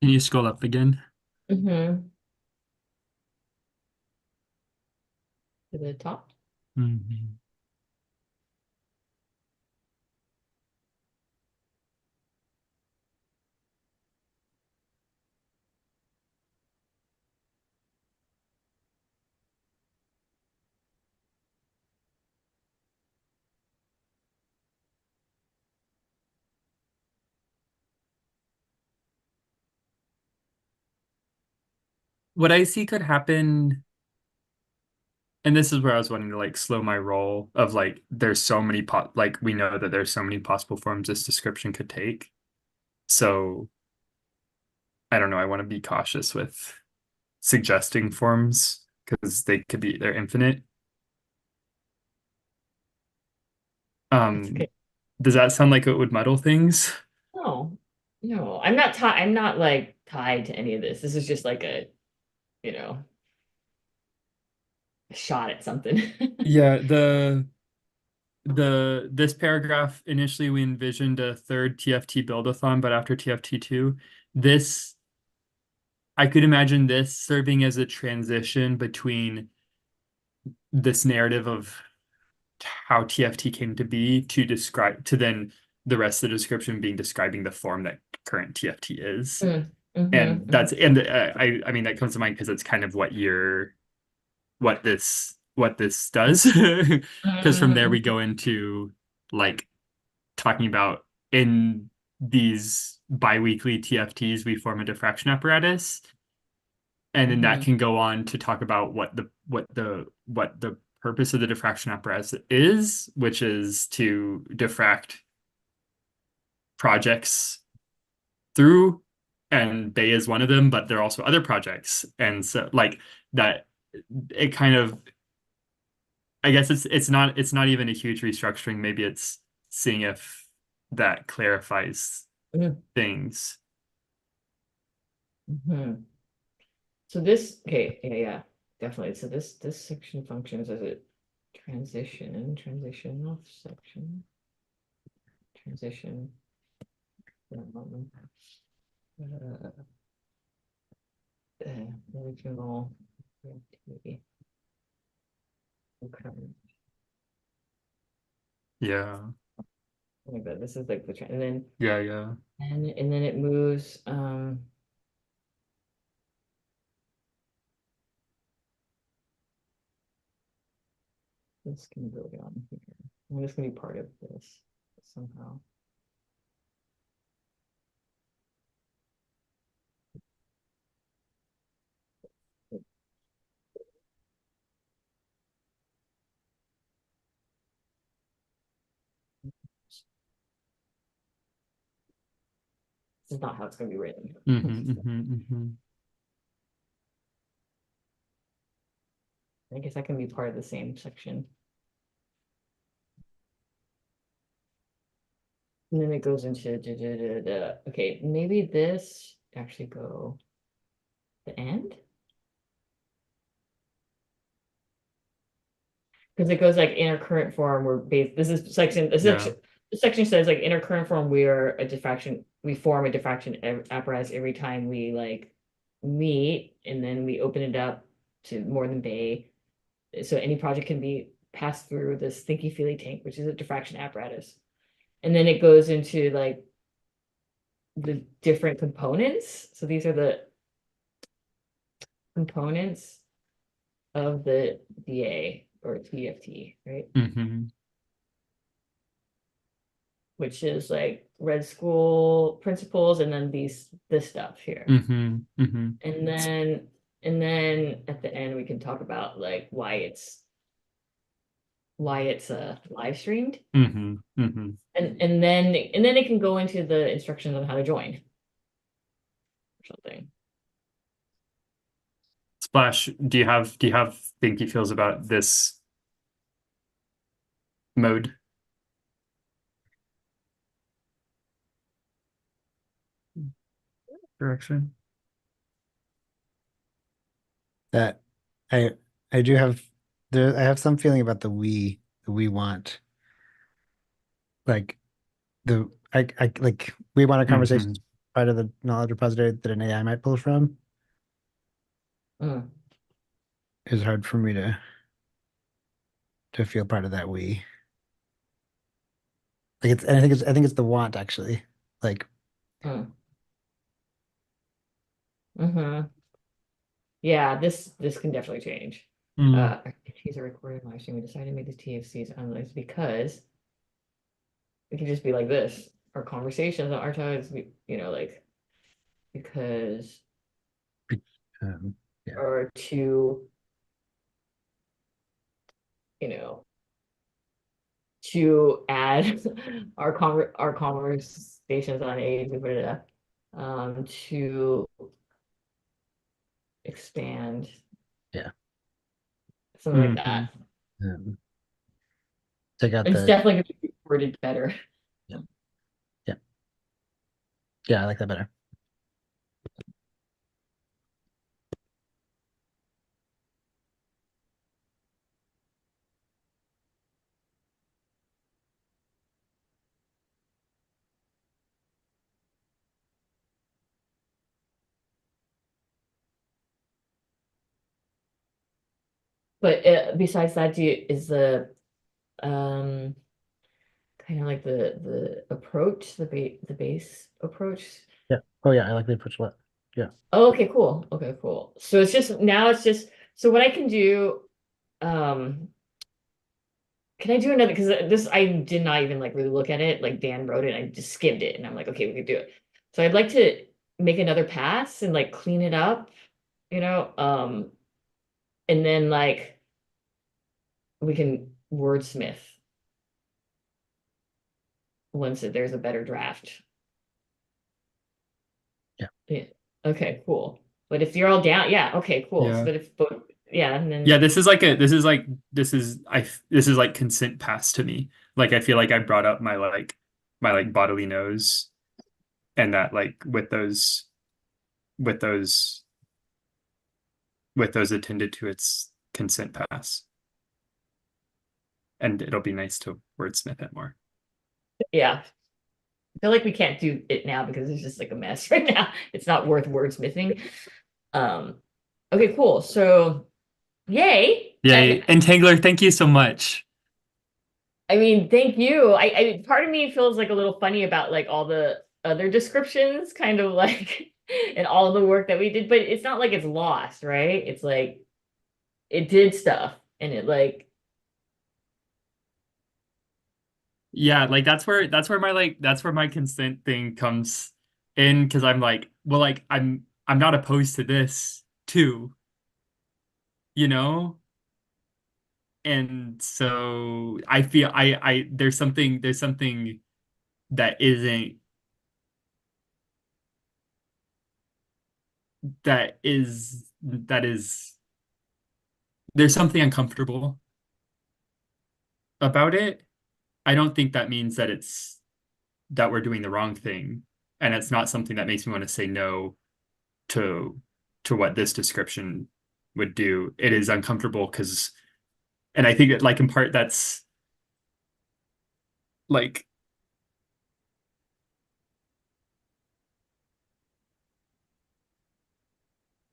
Can you scroll up again? Mm-hmm. To the top. Mhm. What I see could happen, and this is where I was wanting to like slow my roll of like there's so many like we know that there's so many possible forms this description could take. So I don't know, I want to be cautious with suggesting forms because they're infinite. That's okay. Does that sound like it would muddle things? No, no, I'm not tied. I'm not like tied to any of this. This is just like you know, a shot at something. Yeah, this paragraph initially we envisioned a third TFT build-a-thon, but after TFT2, this I could imagine this serving as a transition between this narrative of how TFT came to be to then the rest of the description being describing the form that current TFT is. Mm, And mm-hmm, that's and I mean that comes to mind because it's kind of what this does. Because from there we mm-hmm, go into like talking about in these biweekly TFTs we form a diffraction apparatus, and then that mm-hmm, can go on to talk about what the purpose of the diffraction apparatus is, which is to diffract projects through, and Bay is one of them, but there are also other projects. And so like that it kind of I guess it's not even a huge restructuring. Maybe it's seeing if that clarifies things. mm-hmm. So this, okay, yeah, definitely. So this section functions as a transitional section, transition. Uh, Original. Okay. Yeah. Like that. This is like and then Yeah. and then it moves. This can go down here. And this can be part of this somehow. This is not how it's going to be written. I guess that can be part of the same section. And then it goes into okay, maybe this actually go the end. Because it goes like in our current form, we're based. This section says like in our current form, we form a diffraction apparatus every time we like meet, and then we open it up to more than Bay. So any project can be passed through this Thinky Feely tank, which is a diffraction apparatus. And then it goes into like the different components. So these are the components of the DA or TFT, right? Which is like red school principles, and then this stuff here. And then at the end we can talk about like why it's live streamed. And then it can go into the instructions on how to join or something. Splash, do you have Thinky feels about this mode? Direction. That I do have I have some feeling about the we want like I like we want a conversation part of the knowledge repository that an AI might pull from, Mm. it's hard for me to feel part of that we. Like it's, and I think it's the want actually. Like, Mm. Mm-hmm. Yeah, this can definitely change. Mm. He's a recorded live stream. We decided to make the TFCs unlisted because it could just be like this. Our conversations on our times, like because yeah. or to, you know, to add our conversations on age, we put it up, to expand, Yeah. something like Mhm. that. Take out It's the, definitely going to be worded better. yeah. Yeah, I like that better. But besides that, is the um kind of like the approach, the base approach. Yeah. Oh yeah, I like the approach a lot. Yeah. Oh, okay, cool. Okay, cool. So it's just so what I can do, um can I do another, because this I did not even like really look at it. Like Dan wrote it, I just skimmed it and I'm like, okay, we could do it. So I'd like to make another pass and like clean it up, you know, and then like we can wordsmith once there's a better draft. Yeah. Yeah. Okay, cool. But if you're all down, yeah, okay, cool. So Yeah. that if both, yeah, and then Yeah, this is like consent pass to me. Like I feel like I brought up my bodily nose, and that like with those with those attended to its consent pass. And it'll be nice to wordsmith it more. yeah. I feel like we can't do it now because it's just like a mess right now. It's not worth wordsmithing. Okay, cool. So yay. Yay. Entangler, thank you so much. I mean, thank you. I part of me feels like a little funny about like all the other descriptions, kind of like and all the work that we did, but it's not like it's lost, right? It's like it did stuff and it like Yeah, like that's where my consent thing comes in, because I'm like, well, like I'm not opposed to this too, you know? And so I feel I there's something that isn't that is there's something uncomfortable about it. I don't think that means that we're doing the wrong thing. And it's not something that makes me want to say no to what this description would do. It is uncomfortable because, and I think that like in part that's like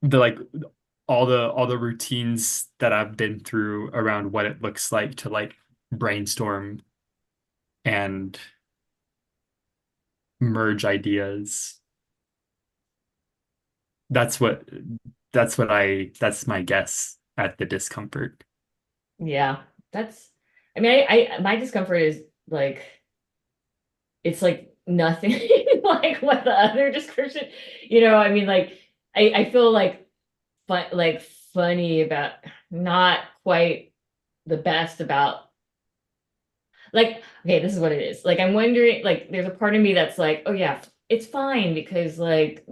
the like all the routines that I've been through around what it looks like to like brainstorm and merge ideas. That's what that's my guess at the discomfort. yeah, that's I mean I my discomfort is like it's like nothing like what the other description, I mean like I feel like funny about not quite the best about like okay, this is what it is. Like I'm wondering, like there's a part of me that's like, oh yeah, it's fine because like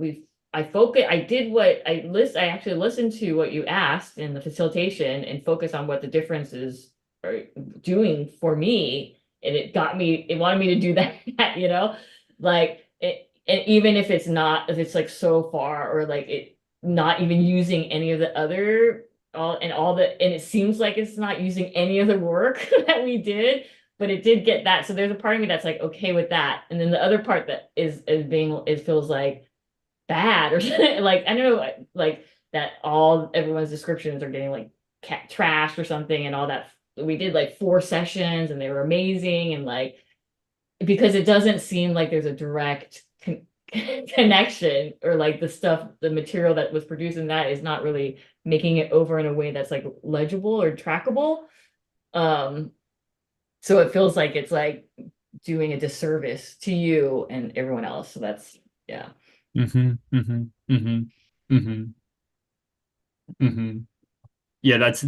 I did what I actually listened to what you asked in the facilitation and focus on what the differences are doing for me. And it wanted me to do that, like it, and even if it's like so far or like it not even using any of the other and it seems like it's not using any of the work that we did, but it did get that. So there's a part of me that's like okay with that, and then the other part that is being it feels like bad or something. Like I don't know, like that all everyone's descriptions are getting like trashed or something, and all that. We did like 4 sessions, and they were amazing, and like because it doesn't seem like there's a direct connection, or like the material that was produced in that is not really making it over in a way that's like legible or trackable. Um, so it feels like it's like doing a disservice to you and everyone else. So that's yeah. Mm-hmm. Mm-hmm. Mm-hmm. Mm-hmm. Mm-hmm. Yeah, that's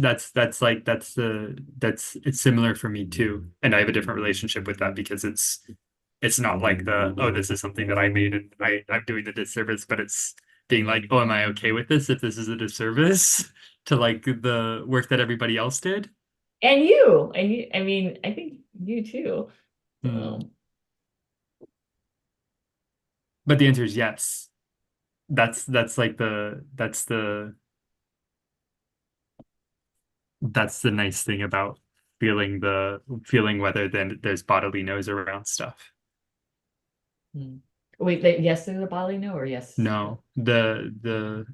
it's similar for me too. And I have a different relationship with that because it's not like the, oh, this is something that I made and I'm doing the disservice, but it's being like, oh, am I okay with this if this is a disservice to like the work that everybody else did? And you, I mean, I think you too. Hmm. So But the answer is yes. That's like that's the nice thing about feeling whether then there's bodily nose around stuff. hmm. Wait, yes to the bodily no or yes? No, the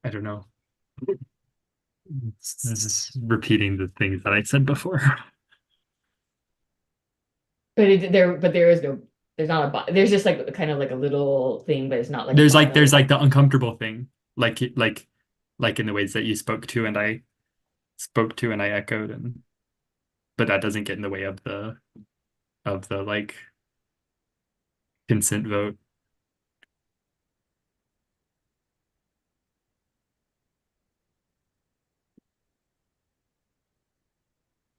I don't know. It's repeating the things that I said before. But there is no, there's not there's just like kind of like a little thing, but it's not like a There's bodily. like the uncomfortable thing, like in the ways that you spoke to and I spoke to and I echoed, and but that doesn't get in the way of the like consent vote.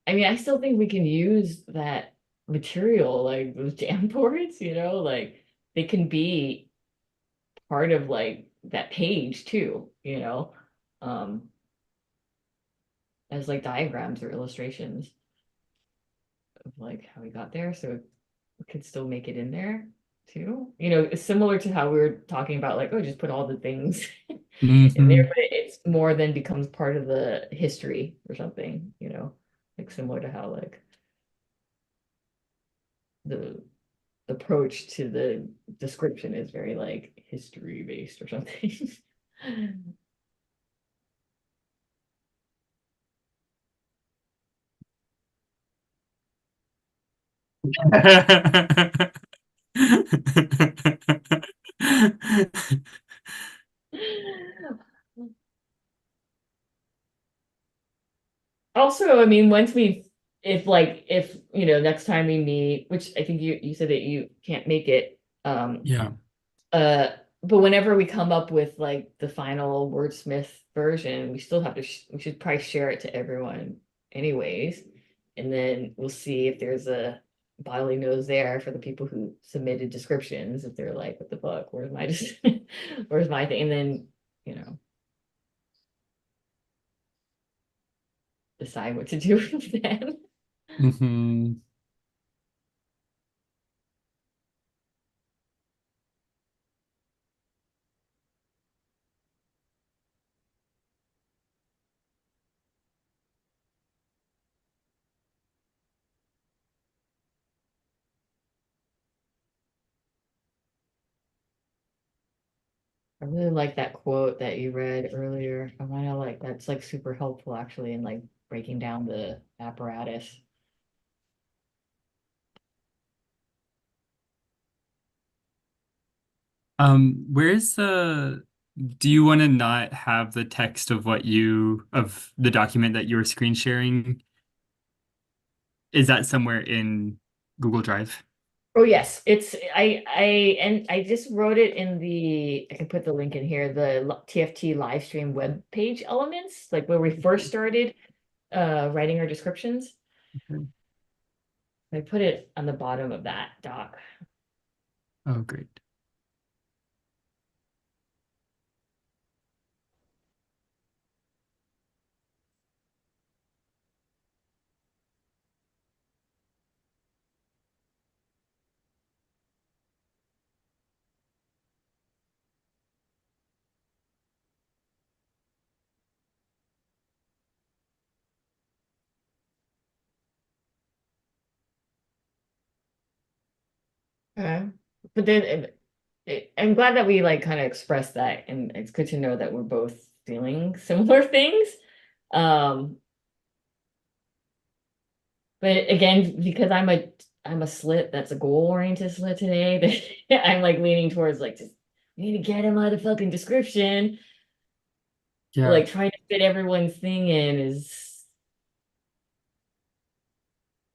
I mean, I still think we can use that material, like those jam boards, like they can be part of like that page too, um, as like diagrams or illustrations of like how we got there. So we could still make it in there too. It's similar to how we were talking about like, oh, just put all the things in there, Hmm. but it's more than becomes part of the history or something, like similar to how like the approach to the description is very like history based or something. Also, I mean, once we, if next time we meet, which I think you said that you can't make it, Yeah. uh, but whenever we come up with like the final wordsmith version, we still have to, we should probably share it to everyone anyways. And then we'll see if there's a bodily nose there for the people who submitted descriptions, if they're like, what the fuck, where's my, where's my thing? And then, you know, decide what to do with them. Hmm. I really like that quote that you read earlier. I want to like that's like super helpful actually in like breaking down the apparatus. Where's the, do you want to not have the text of of the document that you were screen sharing? Is that somewhere in Google Drive? Oh yes, it's and I just wrote it in the I can put the link in here, the TFT live stream web page elements, like where we first started writing our descriptions. Okay. I put it on the bottom of that doc. Oh, great. But then I'm glad that we like kind of expressed that, and it's good to know that we're both feeling similar things. Um, but again, because I'm a slit that's a goal-oriented slit today, that I'm like leaning towards like just we need to get him out of fucking description. Yeah. Like trying to fit everyone's thing in is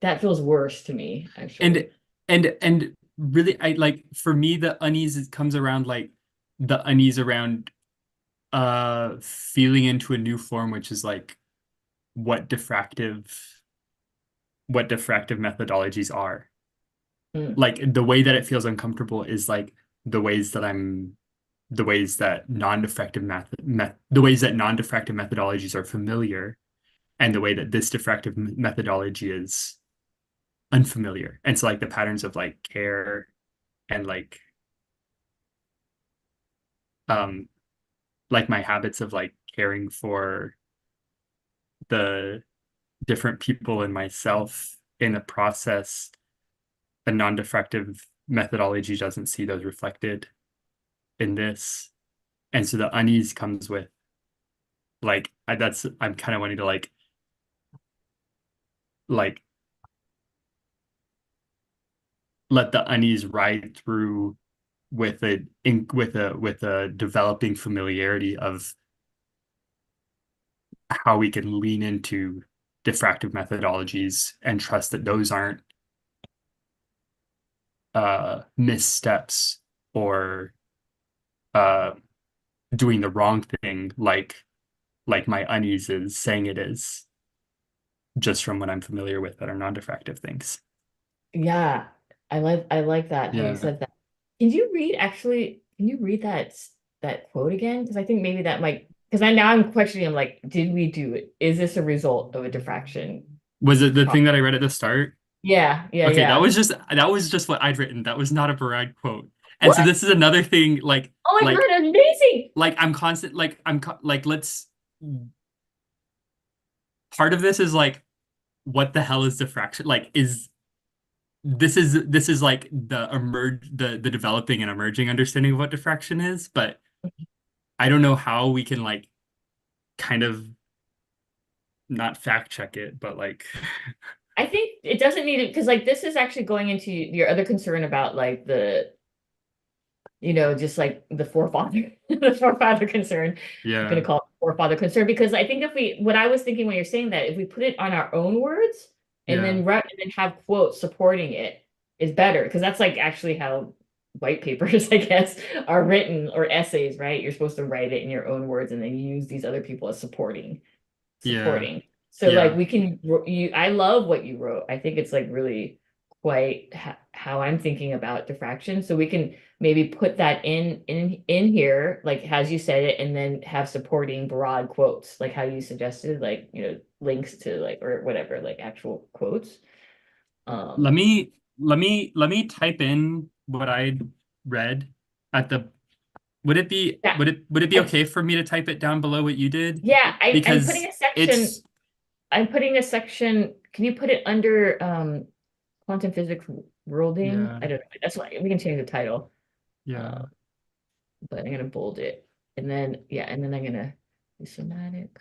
that feels worse to me, And actually. and really, I like, for me, the unease comes around like the unease around feeling into a new form, which is like what diffractive what diffractive methodologies are. Mm. Like the way that it feels uncomfortable is like the ways that I'm the ways that the ways that non-diffractive methodologies are familiar, and the way that this diffractive methodology is unfamiliar. And so like the patterns of like care and um like my habits of like caring for the different people in myself in the process, a non-diffractive methodology doesn't see those reflected in this. And so the unease comes with like I'm kind of wanting to like let the unease ride through with a developing familiarity of how we can lean into diffractive methodologies and trust that those aren't missteps or uh doing the wrong thing like my unease is saying it is, just from what I'm familiar with that are non-diffractive things. Yeah, I like that how you Yeah. said that. Can you read that quote again? Because I think maybe that might because I'm questioning, I'm like, did we do it? Is this a result of a diffraction? Was it the Pro- thing that I read at the start? Yeah, yeah, Okay, yeah. that was just what I'd written. That was not a Barad quote. And so What? this is another thing, Oh my like God, amazing. I'm constant, like let's part of this is like, what the hell is diffraction? Like, this is like the developing and emerging understanding of what diffraction is, but I don't know how we can like kind of not fact check it, but like I think it doesn't need it because like this is actually going into your other concern about like just like the forefather, the forefather concern. I'm gonna yeah, call it forefather concern because I think what I was thinking when you're saying that, if we put it on our own words and yeah, then have quotes supporting it is better because that's like actually how white papers, I guess, are written or essays, right? You're supposed to write it in your own words and then you use these other people as yeah, supporting. So like yeah. we can I love what you wrote. I think it's like really quite how I'm thinking about diffraction. So we can maybe put that in here, like as you said it, and then have supporting broad quotes, like how you suggested, like links to like or whatever, like actual quotes. Let Um, me let me type in what I read at the yeah, would it be I, okay for me to type it down below what you did? yeah, I'm putting Because a section. it's I'm putting a section. Can you put it under quantum physics worlding? yeah, I don't know. That's why we can change the title. Uh, yeah. but I'm gonna bold it. And then yeah, and then I'm gonna do somatics.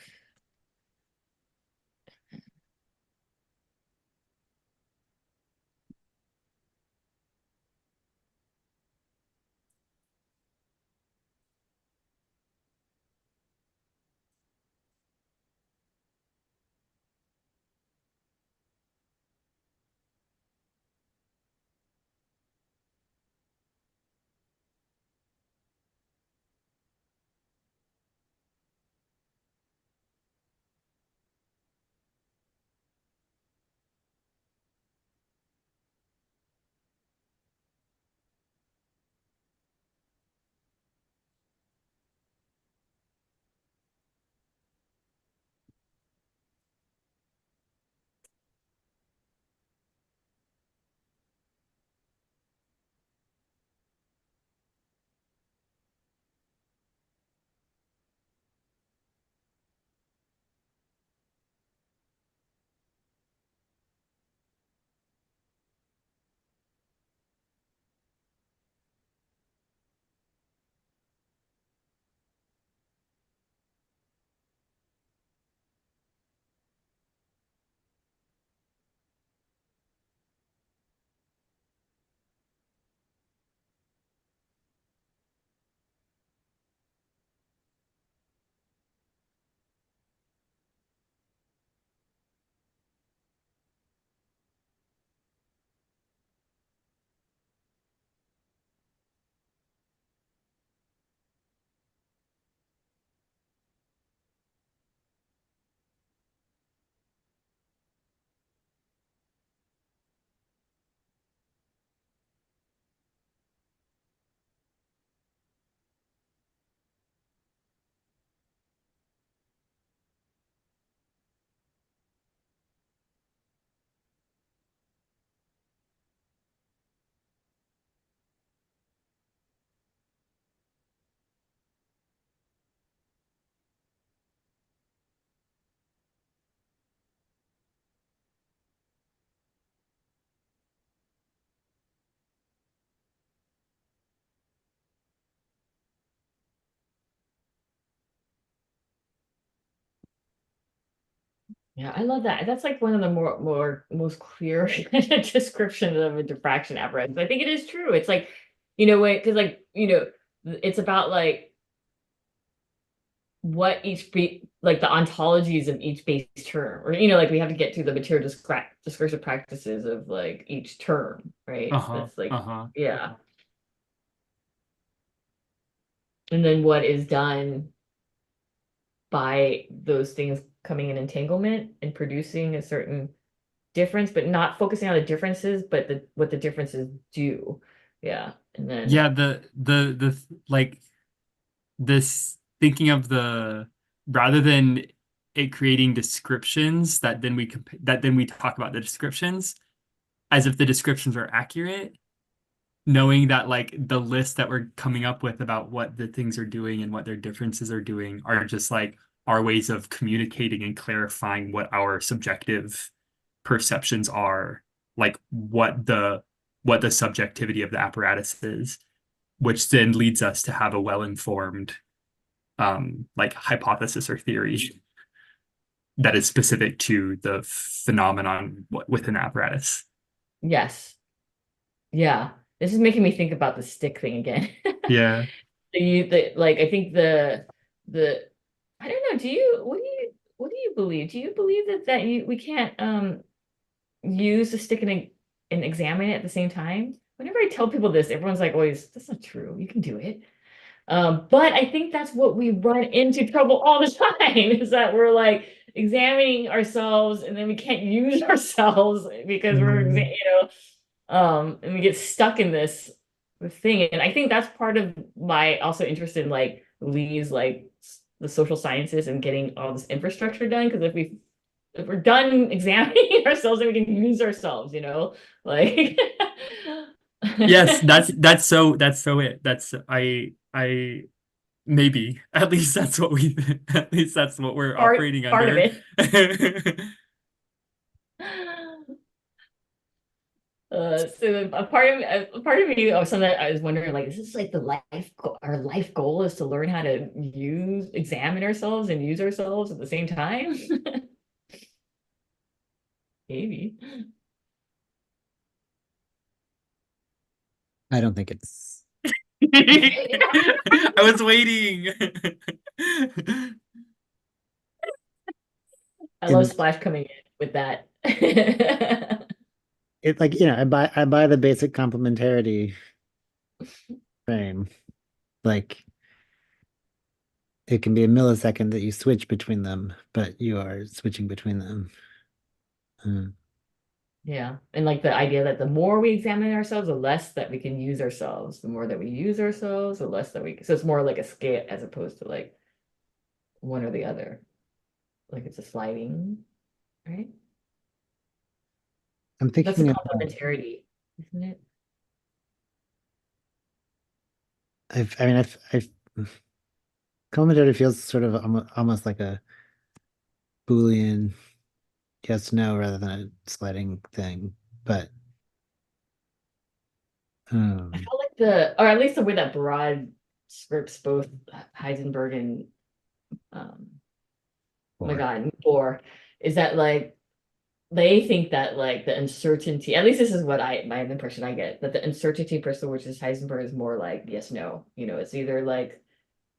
Yeah, I love that. That's like one of the most clear descriptions of a diffraction apparatus. I think it is true. It's like, because like, it's about like what like the ontologies of each base term, or like we have to get to the material discursive practices of like each term, right? Uh-huh. That's like, Uh-huh. yeah. And then what is done by those things coming in entanglement and producing a certain difference, but not focusing on the differences, but what the differences do. Yeah. And then Yeah, the like this thinking of the rather than it creating descriptions that then we talk about the descriptions as if the descriptions are accurate, knowing that like the list that we're coming up with about what the things are doing and what their differences are doing are just like our ways of communicating and clarifying what our subjective perceptions are, like what the subjectivity of the apparatus is, which then leads us to have a well-informed like hypothesis or theory that is specific to the phenomenon within the apparatus. yes. Yeah. This is making me think about the stick thing again. Yeah. Like I think the I don't know, what do you believe? Do you believe that we can't use the stick and examine it at the same time? Whenever I tell people this, everyone's like, always, that's not true. You can do it. But I think that's what we run into trouble all the time is that we're like examining ourselves and then we can't use ourselves because and we get stuck in this thing. And I think that's part of my also interest in like Lee's like the social sciences and getting all this infrastructure done. Because if we're done examining ourselves, then we can use ourselves, like Yes, that's so it. That's I maybe at least that's what we at least that's what we're operating part of under. it. So a part of me, something that I was wondering, like, is this like our life goal is to learn how to examine ourselves and use ourselves at the same time? Maybe. I don't think it's. I was waiting. I In love Splash coming in with that. it like I buy the basic complementarity frame. Like it can be a millisecond that you switch between them, but you are switching between them. Mm. Yeah. And like the idea that the more we examine ourselves, the less that we can use ourselves. The more that we use ourselves, the less that so it's more like a scale as opposed to like one or the other. Like it's a sliding, right? I'm That's the thinking of complementarity, isn't it? I've complementarity feels sort of almost like a Boolean yes no rather than a sliding thing, but I felt like or at least the way that Broad scripts both Heisenberg and oh my or God, Bohr, is that like they think that like the uncertainty, at least this is what my impression I get, that the uncertainty principle, which is Heisenberg, is more like yes, no. It's either like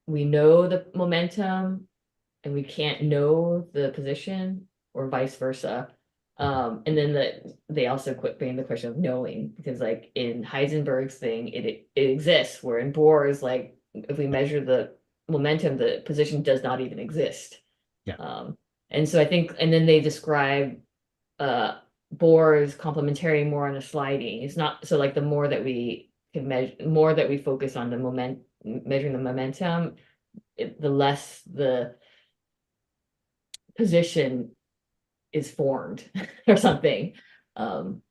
we know the momentum and we can't know the position, or vice versa. And then they also bring the question of knowing, because like in Heisenberg's thing, it exists, where in Bohr is like if we measure the momentum, the position does not even exist. yeah. And so I think, and then they describe Bohr's complementarity more on the sliding. It's not so like the more that we can measure, more that we focus on the measuring the momentum, the less the position is formed or something. Um,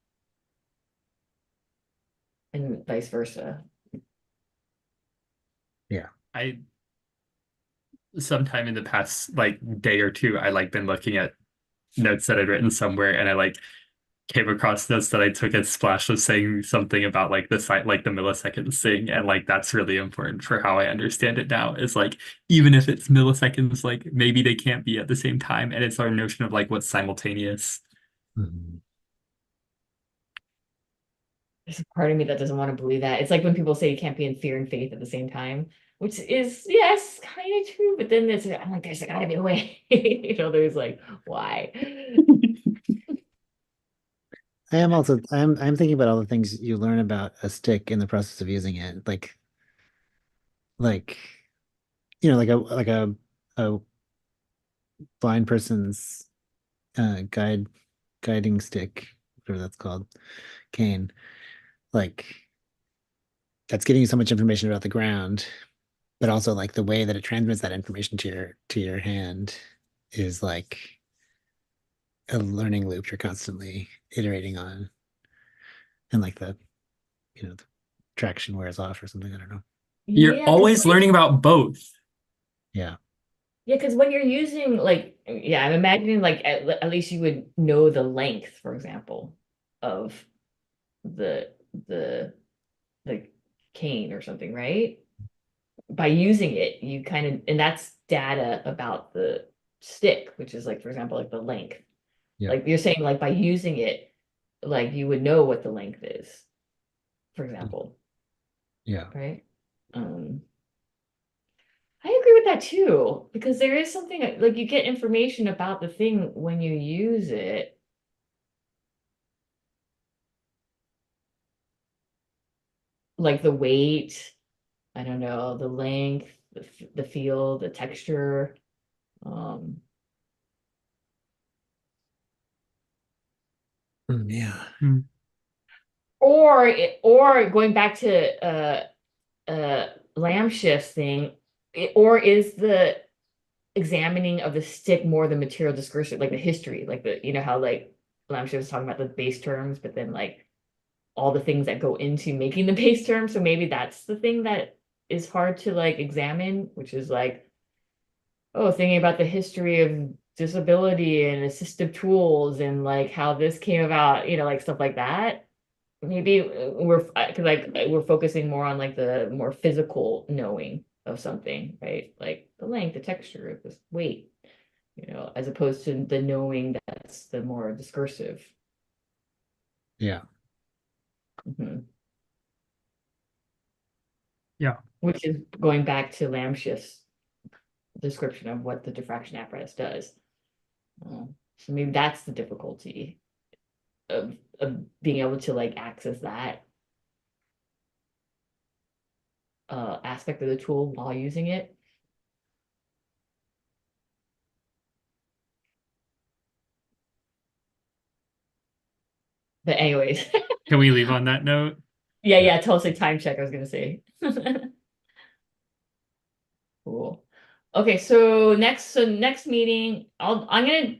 and vice versa. Yeah. I sometime in the past like day or two, I like been looking at notes that I'd written somewhere, and I like came across this that I took as Splash was saying something about like the site, like the milliseconds thing, and like that's really important for how I understand it now. Is like even if it's milliseconds, like maybe they can't be at the same time, and it's our notion of like what's simultaneous. Mhm. There's a part of me that doesn't want to believe that. It's like when people say you can't be in fear and faith at the same time, which is, yes, kind of true. But then I'm like, there's gotta be a way. There's like, why? I'm thinking about all the things you learn about a stick in the process of using it. Like like a blind person's guiding stick, whatever that's called, cane. Like that's giving you so much information about the ground, but also like the way that it transmits that information to your hand is like a learning loop you're constantly iterating on, and like the traction wears off or something. I don't know. You're Yeah, always learning about both. Yeah. yeah, because when you're using like, yeah, I'm imagining like at least you would know the length, for example, of the the the cane or something, right? By using it, you kind of, and that's data about the stick, which is like, for example, like the length. Yeah. Like you're saying, like by using it, like you would know what the length is, for example, Yeah. right? I agree with that too, because there is something like you get information about the thing when you use it. Like the weight, I don't know, the length, the feel, the texture. Um, Yeah. or going back to lamb shifts thing, or is the examining of the stick more the material discursive, like the history, like the how like lamb shift was talking about the base terms, but then like all the things that go into making the base term. So maybe that's the thing that is hard to like examine, which is like, oh, thinking about the history of disability and assistive tools and like how this came about, like stuff like that. Maybe we're because like we're focusing more on like the more physical knowing of something, right? Like the length, the texture, the weight, as opposed to the knowing that's the more discursive. Yeah. Mhm. Yeah. Which is going back to Lambshift's description of what the diffraction apparatus does. So maybe that's the difficulty of being able to like access that aspect of the tool while using it. But anyways, Can we leave on that note? yeah, totally time check, I was gonna say. Cool. Okay, so next meeting, I'm gonna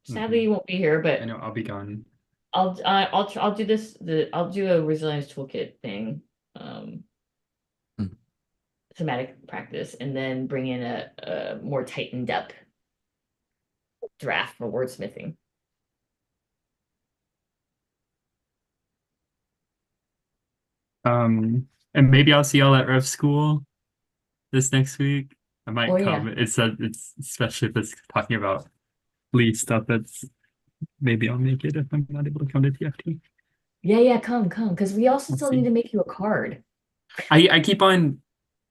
sadly you won't be here, I but know I'll be gone. I'll do I'll do a resilience toolkit thing, Hmm. somatic practice, and then bring in a more tightened up draft for wordsmithing. And maybe I'll see y'all at Rev School this next week. I might Oh come. yeah. It's especially if it's talking about Lee stuff. That's maybe I'll make it if I'm not able to come to TFT. Yeah, come, because we also We'll still need see. to make you a card. I keep on.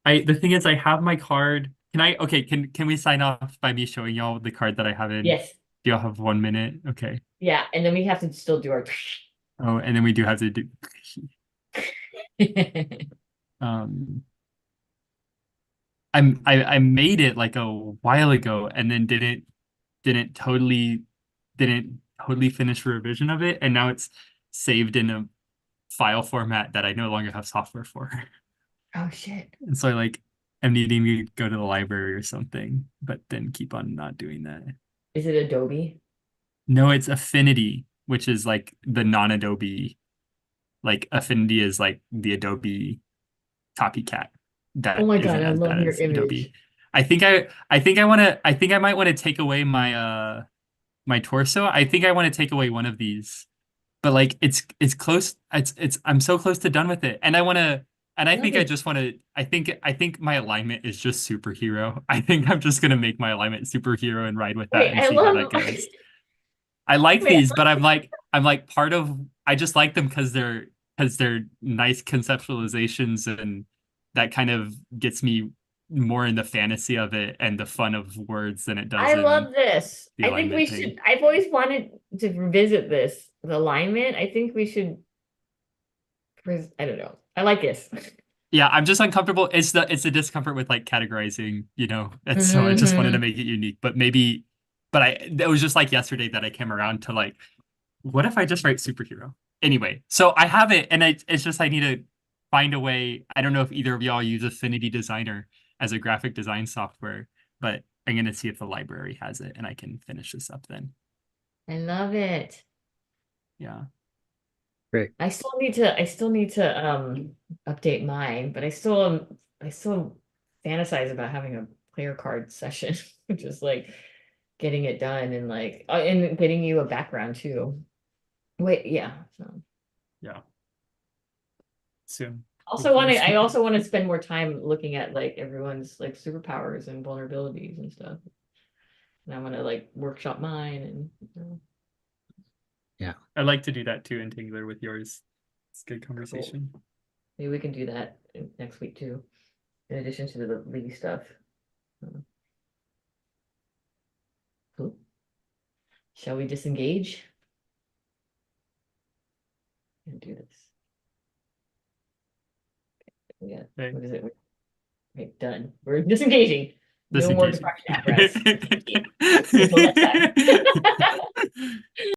The thing is, I have my card. Can I? Okay. Can we sign off by me showing y'all the card that I have in? Yes. Do y'all have 1 minute? Okay. Yeah, and then we have to still do our Oh, and then we do have to do. Um, I made it like a while ago, and then didn't totally didn't totally finish a revision of it, and now it's saved in a file format that I no longer have software for. Oh shit. And so I'm needing to go to the library or something, but then keep on not doing that. Is it Adobe? No, it's Affinity, which is like the non-Adobe. Like Affinity is like the Adobe copycat Oh that my God, isn't I as love bad your as image. Adobe. I think I might want to take away my my torso. I think I want to take away one of these but like it's close. It's I'm so close to done with it, and I think I Lovely. just want to. I think my alignment is just superhero. I think I'm just gonna make my alignment superhero and ride with that Wait, and I see how that love. goes. I like Wait, these, but I'm like part of. I just like them because they're nice conceptualizations, and that kind of gets me more in the fantasy of it and the fun of words than it does I in love this. the I think we alignment thing. should. I've always wanted to revisit this, the alignment. I think we should. I don't know. I like this. Yeah, I'm just uncomfortable. It's the discomfort with like categorizing, you know. And so I just wanted to Hmm. make it unique, but maybe, but it was just like yesterday that I came around to like, what if I just write superhero? Anyway, so I have it, and it's just I need to find a way. I don't know if either of y'all use Affinity Designer as a graphic design software, but I'm gonna see if the library has it, and I can finish this up then. I love it. Yeah. Great. I still need to update mine, but I still fantasize about having a player card session, which is like getting it done and like and getting you a background too. Wait, yeah. So Yeah. Soon. I also want to spend more time looking at like everyone's like superpowers and vulnerabilities and stuff. And I want to like workshop mine and Yeah. I'd like to do that too, Entangler, with yours. It's a good conversation. maybe we can do that next week too, in addition to the Lee stuff. Cool. Shall we disengage and do this? Yeah. Okay. What is it? Okay, done. We're disengaging. No more Disengaging. diffraction apparatus. Until next time.